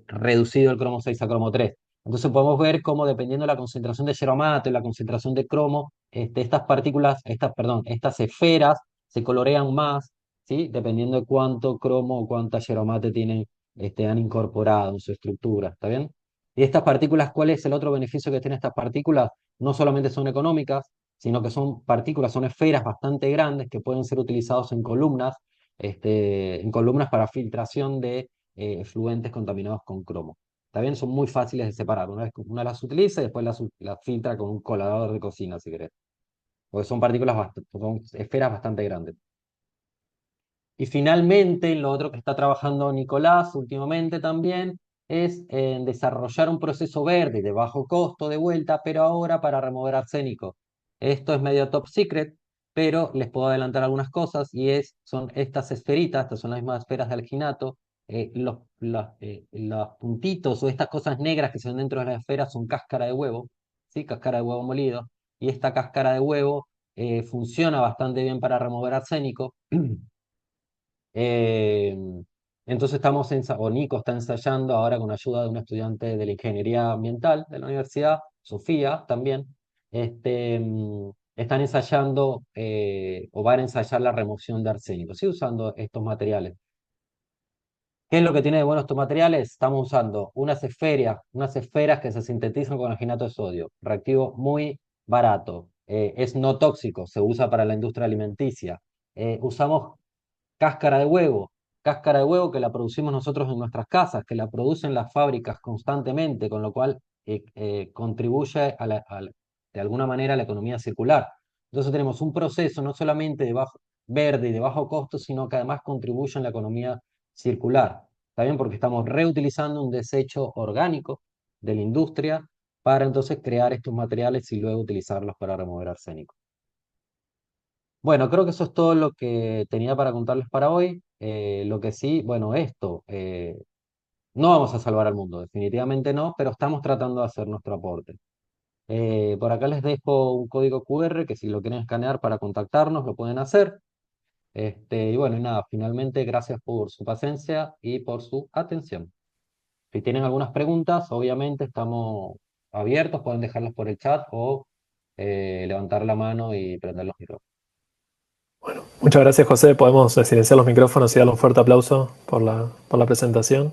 reducido el cromo 6 a cromo 3. Entonces podemos ver cómo dependiendo de la concentración de yerba mate, la concentración de cromo, estas partículas, perdón, estas esferas se colorean más, ¿sí? Dependiendo de cuánto cromo o cuánta yerba mate tienen han incorporado en su estructura, ¿está bien? Y estas partículas, ¿cuál es el otro beneficio que tienen estas partículas? No solamente son económicas, sino que son partículas, son esferas bastante grandes que pueden ser utilizados en columnas para filtración de efluentes contaminados con cromo. ¿Está bien? Son muy fáciles de separar. Una vez que una las utiliza y después las filtra con un colador de cocina, si querés. Porque son son esferas bastante grandes. Y finalmente, lo otro que está trabajando Nicolás últimamente también es en desarrollar un proceso verde de bajo costo de vuelta, pero ahora para remover arsénico. Esto es medio top secret, pero les puedo adelantar algunas cosas y son estas esferitas, estas son las mismas esferas de alginato, los puntitos o estas cosas negras que se ven dentro de la esfera son cáscara de huevo, ¿sí? Cáscara de huevo molido, y esta cáscara de huevo funciona bastante bien para remover arsénico. Eh, entonces o Nico está ensayando ahora con ayuda de un estudiante de la ingeniería ambiental de la universidad, Sofía también, están ensayando o van a ensayar la remoción de arsénico, ¿sí? Usando estos materiales. ¿Qué es lo que tiene de bueno estos materiales? Estamos usando unas esferas que se sintetizan con alginato de sodio, reactivo muy barato, es no tóxico, se usa para la industria alimenticia. Usamos Cáscara de huevo, cáscara de huevo que la producimos nosotros en nuestras casas, que la producen las fábricas constantemente, con lo cual contribuye de alguna manera a la economía circular. Entonces tenemos un proceso no solamente verde y de bajo costo, sino que además contribuye en la economía circular. ¿Está bien? Porque estamos reutilizando un desecho orgánico de la industria para entonces crear estos materiales y luego utilizarlos para remover arsénico. Bueno, creo que eso es todo lo que tenía para contarles para hoy. Lo que sí, bueno, no vamos a salvar al mundo, definitivamente no, pero estamos tratando de hacer nuestro aporte. Por acá les dejo un código QR que si lo quieren escanear para contactarnos, lo pueden hacer. Y bueno, y nada, finalmente gracias por su paciencia y por su atención. Si tienen algunas preguntas, obviamente estamos abiertos, pueden dejarlas por el chat o levantar la mano y prender los micrófonos. Bueno, muchas gracias, José. Podemos silenciar los micrófonos y darle un fuerte aplauso por la presentación.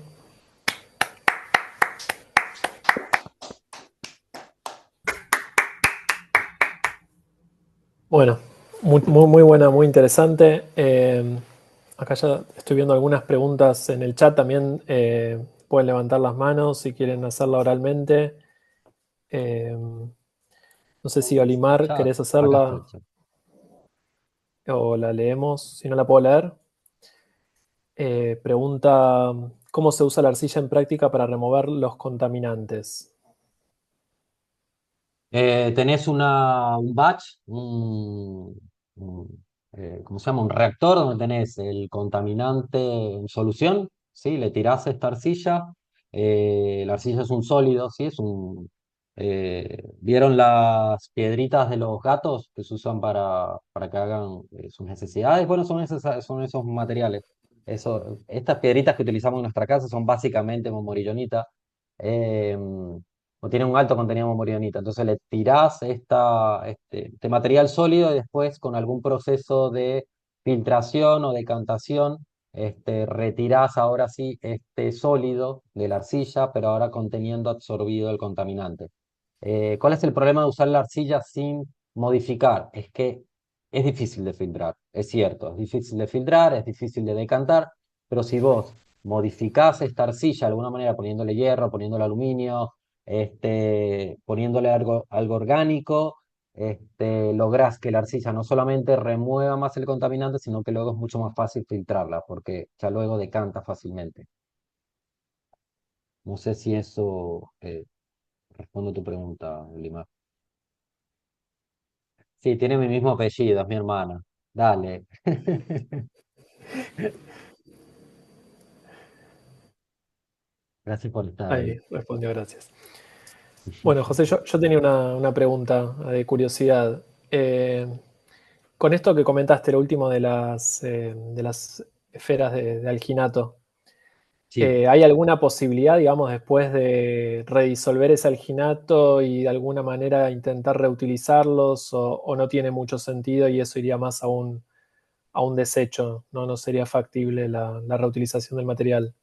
Bueno, muy buena, muy interesante. Acá ya estoy viendo algunas preguntas en el chat. También pueden levantar las manos si quieren hacerla oralmente. No sé si Olimar Chat, querés acá está el hacerla chat. o la leemos. Si no la puedo leer. Pregunta, ¿cómo se usa la arcilla en práctica para remover los contaminantes? Tenés un batch, ¿cómo se llama? Un reactor donde tenés el contaminante en solución, ¿sí? Le tirás esta arcilla, la arcilla es un sólido, ¿sí? ¿Vieron las piedritas de los gatos que se usan para que hagan sus necesidades? Bueno, son esos materiales. Estas piedritas que utilizamos en nuestra casa son básicamente momorilonita. o tiene un alto contenido de momonita. Entonces le tirás este material sólido y después con algún proceso de filtración o decantación, retirás ahora sí este sólido de la arcilla, pero ahora conteniendo absorbido el contaminante. ¿Cuál es el problema de usar la arcilla sin modificar? Es que es difícil de filtrar, es cierto, es difícil de filtrar, es difícil de decantar, pero si vos modificás esta arcilla de alguna manera poniéndole hierro, poniéndole aluminio, poniéndole algo orgánico, lográs que la arcilla no solamente remueva más el contaminante, sino que luego es mucho más fácil filtrarla, porque ya luego decanta fácilmente. No sé si eso responde a tu pregunta, Lima. Sí, tiene mi mismo apellido, es mi hermana. Dale. Gracias por estar ahí. Ahí respondió, gracias. Bueno, José, yo tenía una pregunta de curiosidad. Eh, con esto que comentaste, lo último de las esferas de alginato, Sí. ¿hay alguna posibilidad, digamos, después de redisolver ese alginato y de alguna manera intentar reutilizarlos o no tiene mucho sentido y eso iría más a un desecho? No sería factible la reutilización del material.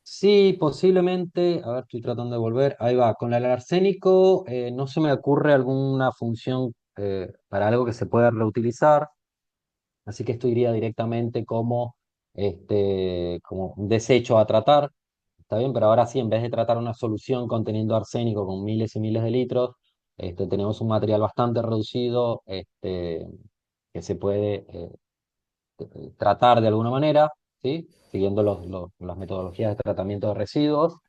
Sí, posiblemente. A ver, estoy tratando de volver. Ahí va. Con el arsénico no se me ocurre alguna función para algo que se pueda reutilizar. Así que esto iría directamente como un desecho a tratar. Está bien, pero ahora sí, en vez de tratar una solución conteniendo arsénico con miles y miles de litros, tenemos un material bastante reducido que se puede tratar de alguna manera, ¿sí? Siguiendo las metodologías de tratamiento de residuos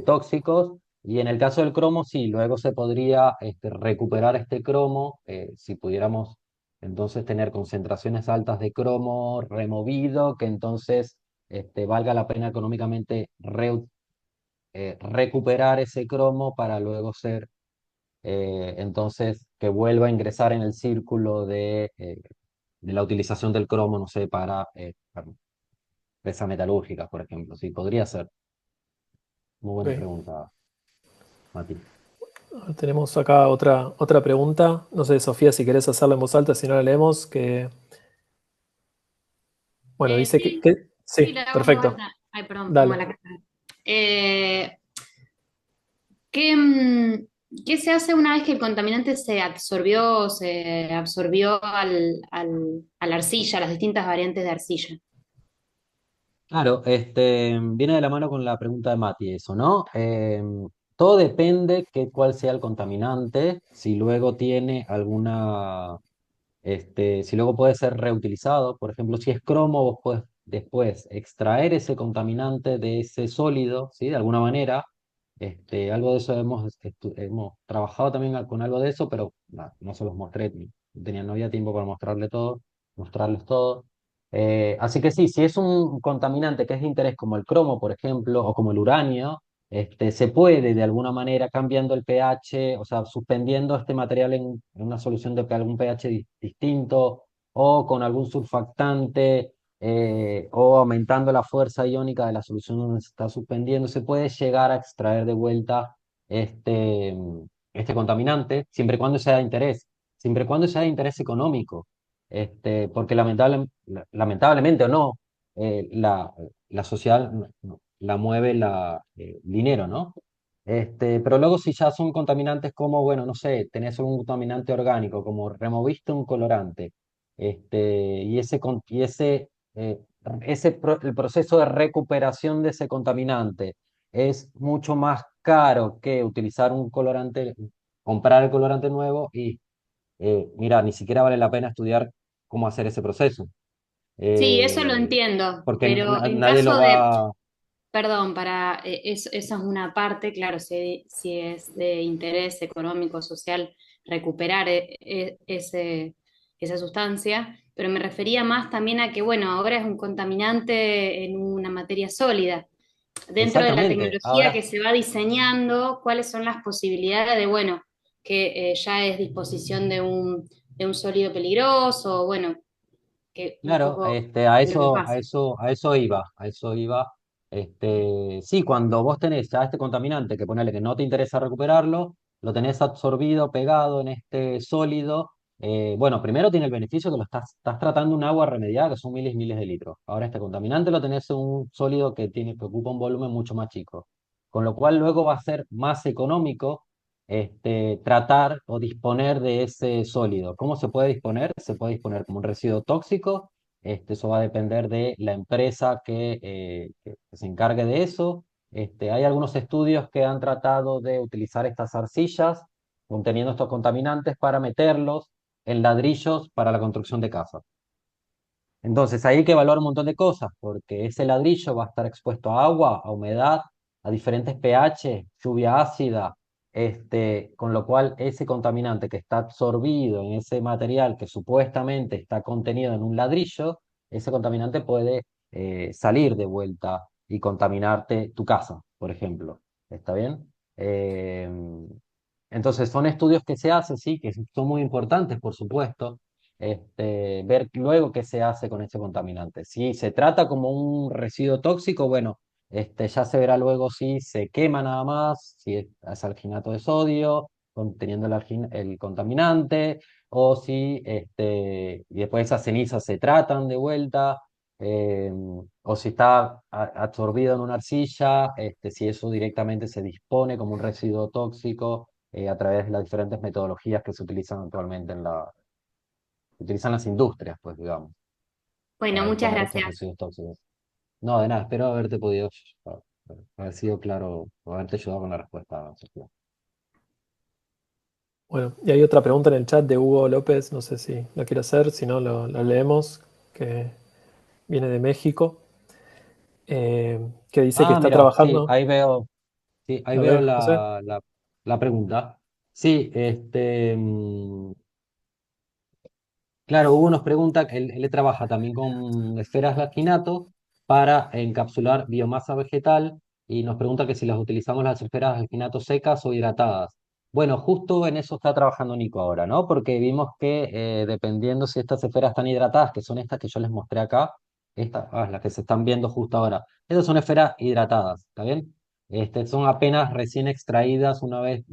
tóxicos. Y en el caso del cromo, sí, luego se podría recuperar este cromo si pudiéramos entonces tener concentraciones altas de cromo removido, que entonces valga la pena económicamente recuperar ese cromo para luego ser, entonces, que vuelva a ingresar en el círculo de la utilización del cromo, no sé, para empresas metalúrgicas, por ejemplo. Sí, podría ser. Muy buena Ok. pregunta, Mati. Tenemos acá otra pregunta. No sé, Sofía, si querés hacerla en voz alta, si no la leemos, bueno, dice Sí, sí, sí, la hago en voz perfecto. alta. Ay, perdón, pongo Dale. la cara. Eh, ¿qué, qué se hace una vez que el contaminante se absorbió a la arcilla, a las distintas variantes de arcilla? Claro, viene de la mano con la pregunta de Mati eso, ¿no? Todo depende que cuál sea el contaminante, si luego tiene si luego puede ser reutilizado. Por ejemplo, si es cromo, vos puedes después extraer ese contaminante de ese sólido, ¿sí? De alguna manera. Algo de eso hemos trabajado también con algo de eso, pero no se los mostré, no había tiempo para mostrarles todo. Así que sí, si es un contaminante que es de interés como el cromo, por ejemplo, o como el uranio, se puede de alguna manera cambiando el pH, o sea, suspendiendo este material en una solución de algún pH distinto o con algún surfactante o aumentando la fuerza iónica de la solución donde se está suspendiendo, se puede llegar a extraer de vuelta este, este contaminante, siempre y cuando sea de interés, siempre y cuando sea de interés económico, porque lamentablemente o no, la sociedad la mueve el dinero, ¿no? Pero luego si ya son contaminantes como, bueno, no sé, tenés un contaminante orgánico, como removiste un colorante, y el proceso de recuperación de ese contaminante es mucho más caro que utilizar un colorante, comprar el colorante nuevo y, mira, ni siquiera vale la pena estudiar cómo hacer ese proceso, Sí, eso lo eh, entiendo, porque pero en nadie lo caso de, va. perdón, eso es una parte, claro, si es de interés económico, social, recuperar esa sustancia, pero me refería más también a que, bueno, ahora es un contaminante en una materia sólida. Dentro de la Exactamente. tecnología Ahora, que se va diseñando, ¿cuáles son las posibilidades de, bueno, que ya es disposición de un sólido peligroso, bueno, que un claro, poco a de lo que eso, a pasa? eso, a eso iba, a eso iba. Sí, cuando vos tenés ya este contaminante que ponele que no te interesa recuperarlo, lo tenés absorbido, pegado en este sólido. Bueno, primero tiene el beneficio que estás tratando un agua remediada, que son miles y miles de litros. Ahora este contaminante lo tenés en un sólido que ocupa un volumen mucho más chico. Con lo cual luego va a ser más económico tratar o disponer de ese sólido. ¿Cómo se puede disponer? Se puede disponer como un residuo tóxico. Eso va a depender de la empresa que se encargue de eso. Hay algunos estudios que han tratado de utilizar estas arcillas conteniendo estos contaminantes para meterlos en ladrillos para la construcción de casas. Entonces, ahí hay que evaluar un montón de cosas, porque ese ladrillo va a estar expuesto a agua, a humedad, a diferentes pH, lluvia ácida, con lo cual ese contaminante que está absorbido en ese material que supuestamente está contenido en un ladrillo, ese contaminante puede salir de vuelta y contaminarte tu casa, por ejemplo. ¿Está bien? Entonces, son estudios que se hacen, sí, que son muy importantes, por supuesto ver luego qué se hace con ese contaminante. Si se trata como un residuo tóxico, bueno, ya se verá luego si se quema nada más, si es alginato de sodio, conteniendo el contaminante, o si y después esas cenizas se tratan de vuelta, o si está absorbido en una arcilla, si eso directamente se dispone como un residuo tóxico a través de las diferentes metodologías que se utilizan actualmente utilizan las industrias, pues, digamos, Bueno, para muchas disponer de estos gracias. residuos tóxicos. No, de nada, espero haberte podido haber sido claro, o haberte ayudado con la respuesta, Sofía. Bueno, y hay otra pregunta en el chat de Hugo López, no sé si lo quiere hacer, si no lo leemos, que viene de México, que dice que Ah, está mira, sí, trabajando. sí, ahí A veo ver, José. la pregunta. Sí, claro, Hugo nos pregunta, él trabaja también con esferas de alginato para encapsular biomasa vegetal y nos pregunta que si las utilizamos las esferas de alginato secas o hidratadas. Bueno, justo en eso está trabajando Nico ahora, ¿no? Porque vimos que dependiendo si estas esferas están hidratadas, que son estas que yo les mostré acá, las que se están viendo justo ahora, esas son esferas hidratadas, ¿está bien? Son apenas recién extraídas una vez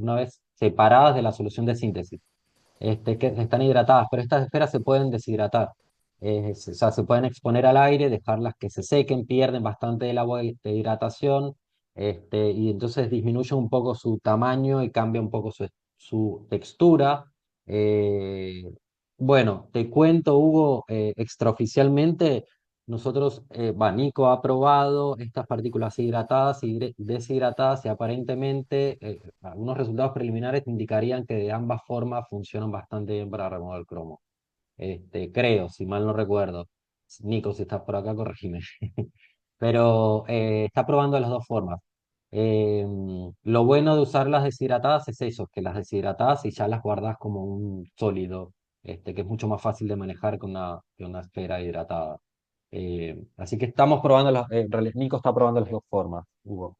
separadas de la solución de síntesis que están hidratadas, pero estas esferas se pueden deshidratar. O sea, se pueden exponer al aire, dejarlas que se sequen, pierden bastante del agua de hidratación, y entonces disminuye un poco su tamaño y cambia un poco su textura. Eh, bueno, te cuento, Hugo, extraoficialmente, Nico ha probado estas partículas hidratadas y deshidratadas y aparentemente algunos resultados preliminares indicarían que de ambas formas funcionan bastante bien para remover el cromo. Creo, si mal no recuerdo. Nico, si estás por acá, corregime. Pero está probando las dos formas. Eh, lo bueno de usar las deshidratadas es eso, que las deshidratadas y ya las guardas como un sólido, que es mucho más fácil de manejar que una esfera hidratada. Así que estamos probando Nico está probando las dos formas, Hugo.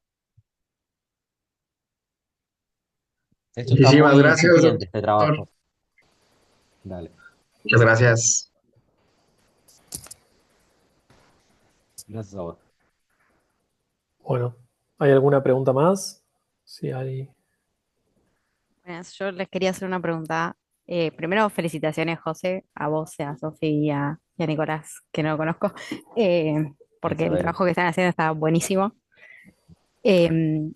Esto está Muchísimas muy gracias, incipiente, este doctor. trabajo. Dale, Muchas gracias. gracias a vos. Bueno, ¿hay alguna pregunta más? Sí, hay. Buenas, yo les quería hacer una pregunta. Primero, felicitaciones, José, a vos, a Sofía y a Nicolás, que no lo conozco, porque Gracias, el Belu. trabajo que están haciendo está buenísimo. Em,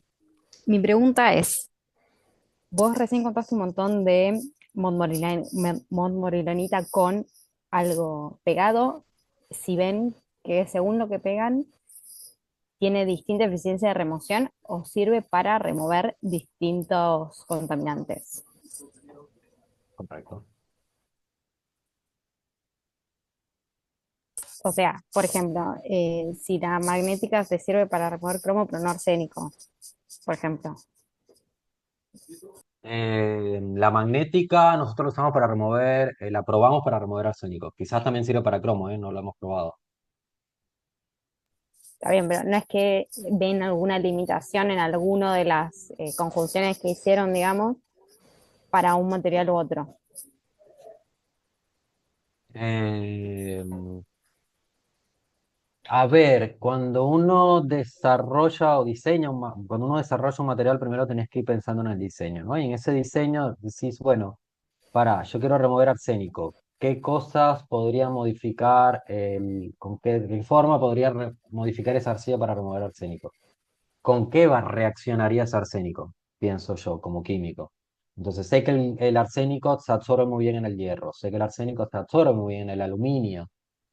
Mi pregunta es, vos recién contaste un montón de montmorilanita con algo pegado. Si ven que según lo que pegan, tiene distinta eficiencia de remoción o sirve para remover distintos contaminantes. Correcto. O sea, por ejemplo, si la magnética se sirve para remover cromo, pero no arsénico, por ejemplo. La magnética nosotros la usamos para remover, la probamos para remover arsénico. Quizás también sirve para cromo, no lo hemos probado. Está bien, pero no es que ven alguna limitación en alguna de las conjunciones que hicieron, digamos, para un material u otro. Eh, A ver, cuando uno desarrolla o diseña, cuando uno desarrolla un material, primero tenés que ir pensando en el diseño, ¿no? Y en ese diseño decís, bueno, yo quiero remover arsénico. ¿Qué cosas podría modificar, con qué forma podría modificar esa arcilla para remover arsénico? ¿Con qué reaccionaría ese arsénico? Pienso yo, como químico. Entonces, sé que el arsénico se absorbe muy bien en el hierro, sé que el arsénico se absorbe muy bien en el aluminio.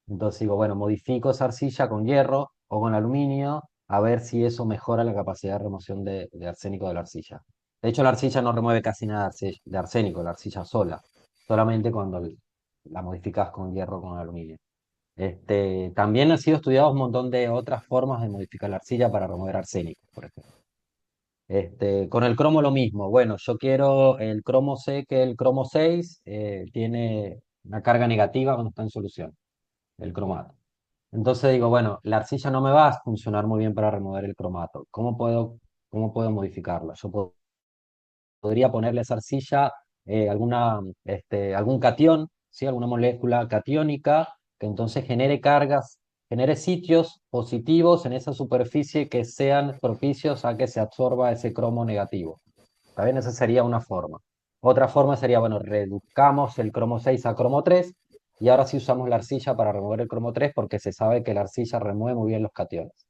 Entonces digo, bueno, modifico esa arcilla con hierro o con aluminio a ver si eso mejora la capacidad de remoción de arsénico de la arcilla. De hecho, la arcilla no remueve casi nada de arsénico, la arcilla sola, solamente cuando la modificas con hierro o con aluminio. También han sido estudiados un montón de otras formas de modificar la arcilla para remover arsénico, por ejemplo. Con el cromo lo mismo. Bueno, yo quiero el cromo, sé que el cromo 6 tiene una carga negativa cuando está en solución, el cromato. Entonces digo, bueno, la arcilla no me va a funcionar muy bien para remover el cromato. ¿Cómo puedo modificarla? Podría ponerle a esa arcilla algún catión, ¿sí? Alguna molécula catiónica que entonces genere cargas, genere sitios positivos en esa superficie que sean propicios a que se absorba ese cromo negativo. ¿Está bien? Esa sería una forma. Otra forma sería, bueno, reduzcamos el cromo 6 a cromo 3 y ahora sí usamos la arcilla para remover el cromo 3 porque se sabe que la arcilla remueve muy bien los cationes.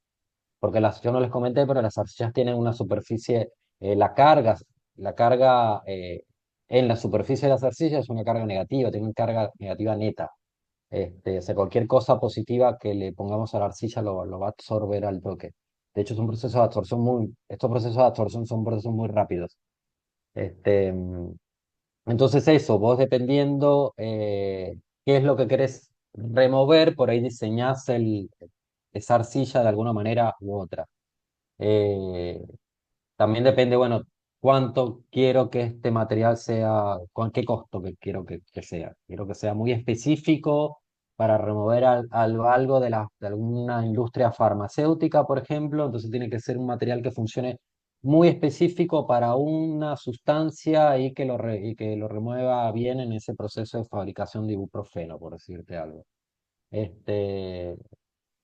Porque yo no les comenté, pero las arcillas tienen una superficie, la carga en la superficie de las arcillas es una carga negativa, tiene una carga negativa neta. O sea, cualquier cosa positiva que le pongamos a la arcilla lo va a absorber al toque. De hecho, es un proceso de absorción estos procesos de absorción son procesos muy rápidos. Este, mm, entonces eso, vos dependiendo qué es lo que querés remover, por ahí diseñás esa arcilla de alguna manera u otra. Eh, También depende, bueno, cuánto quiero que este material sea, con qué costo que quiero que sea. Quiero que sea muy específico para remover algo de alguna industria farmacéutica, por ejemplo. Entonces tiene que ser un material que funcione muy específico para una sustancia y que lo remueva bien en ese proceso de fabricación de ibuprofeno, por decirte algo. Este,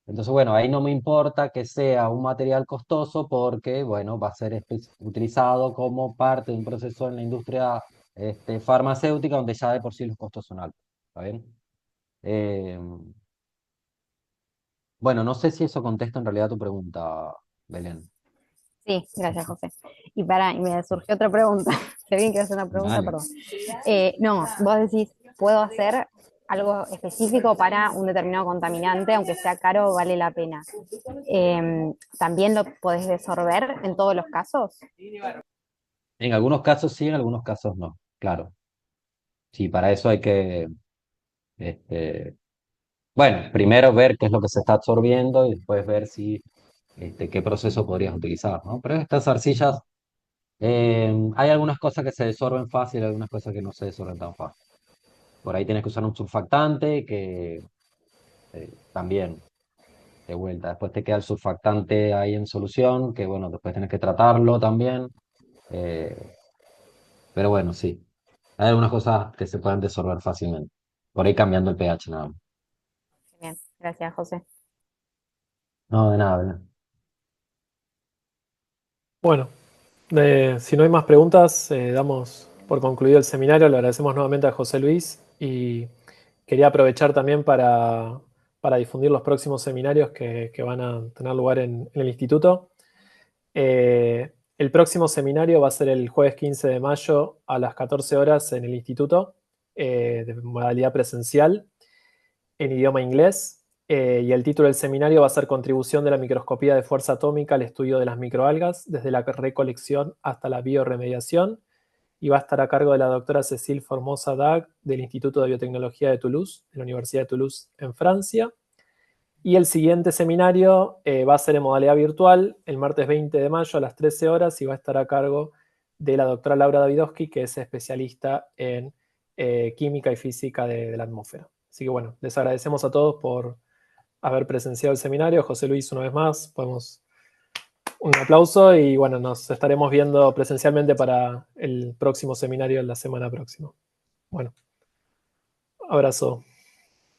entonces, bueno, ahí no me importa que sea un material costoso porque, bueno, va a ser utilizado como parte de un proceso en la industria farmacéutica donde ya de por sí los costos son altos. ¿Está bien? Eh, bueno, no sé si eso contesta en realidad tu pregunta, Belén. Sí, gracias, José. Y me surgió otra pregunta. Qué bien que hacer una pregunta, Dale. perdón. No, vos decís, ¿puedo hacer algo específico para un determinado contaminante, aunque sea caro, vale la pena? ¿También lo podés desorber en todos los casos? En algunos casos sí, en algunos casos no. Claro. Sí, para eso hay que, este, bueno, primero ver qué es lo que se está absorbiendo y después ver qué proceso podrías utilizar, ¿no? Pero estas arcillas, hay algunas cosas que se desorben fácil, algunas cosas que no se desorben tan fácil. Por ahí tienes que usar un surfactante que también, de vuelta, después te queda el surfactante ahí en solución, que bueno, después tienes que tratarlo también. eh, pero bueno, sí, hay algunas cosas que se pueden desorber fácilmente. Por ahí cambiando el pH nada más. Bien, gracias, José. No, de nada, Belén. Bueno, si no hay más preguntas, damos por concluido el seminario. Le agradecemos nuevamente a José Luis y quería aprovechar también para difundir los próximos seminarios que van a tener lugar en el instituto. El próximo seminario va a ser el jueves 15 de mayo a las 14 horas en el instituto, de modalidad presencial, en idioma inglés. Y el título del seminario va a ser Contribución de la microscopía de fuerza atómica al estudio de las microalgas, desde la recolección hasta la bioremediación. Y va a estar a cargo de la doctora Cécile Formosa Dag del Instituto de Biotecnología de Toulouse, de la Universidad de Toulouse en Francia. Y el siguiente seminario va a ser en modalidad virtual el martes 20 de mayo a las 13 horas y va a estar a cargo de la doctora Laura Davidowski, que es especialista en química y física de la atmósfera. Así que bueno, les agradecemos a todos por haber presenciado el seminario. José Luis, una vez más, podemos un aplauso y bueno, nos estaremos viendo presencialmente para el próximo seminario la semana próxima. Bueno, abrazo.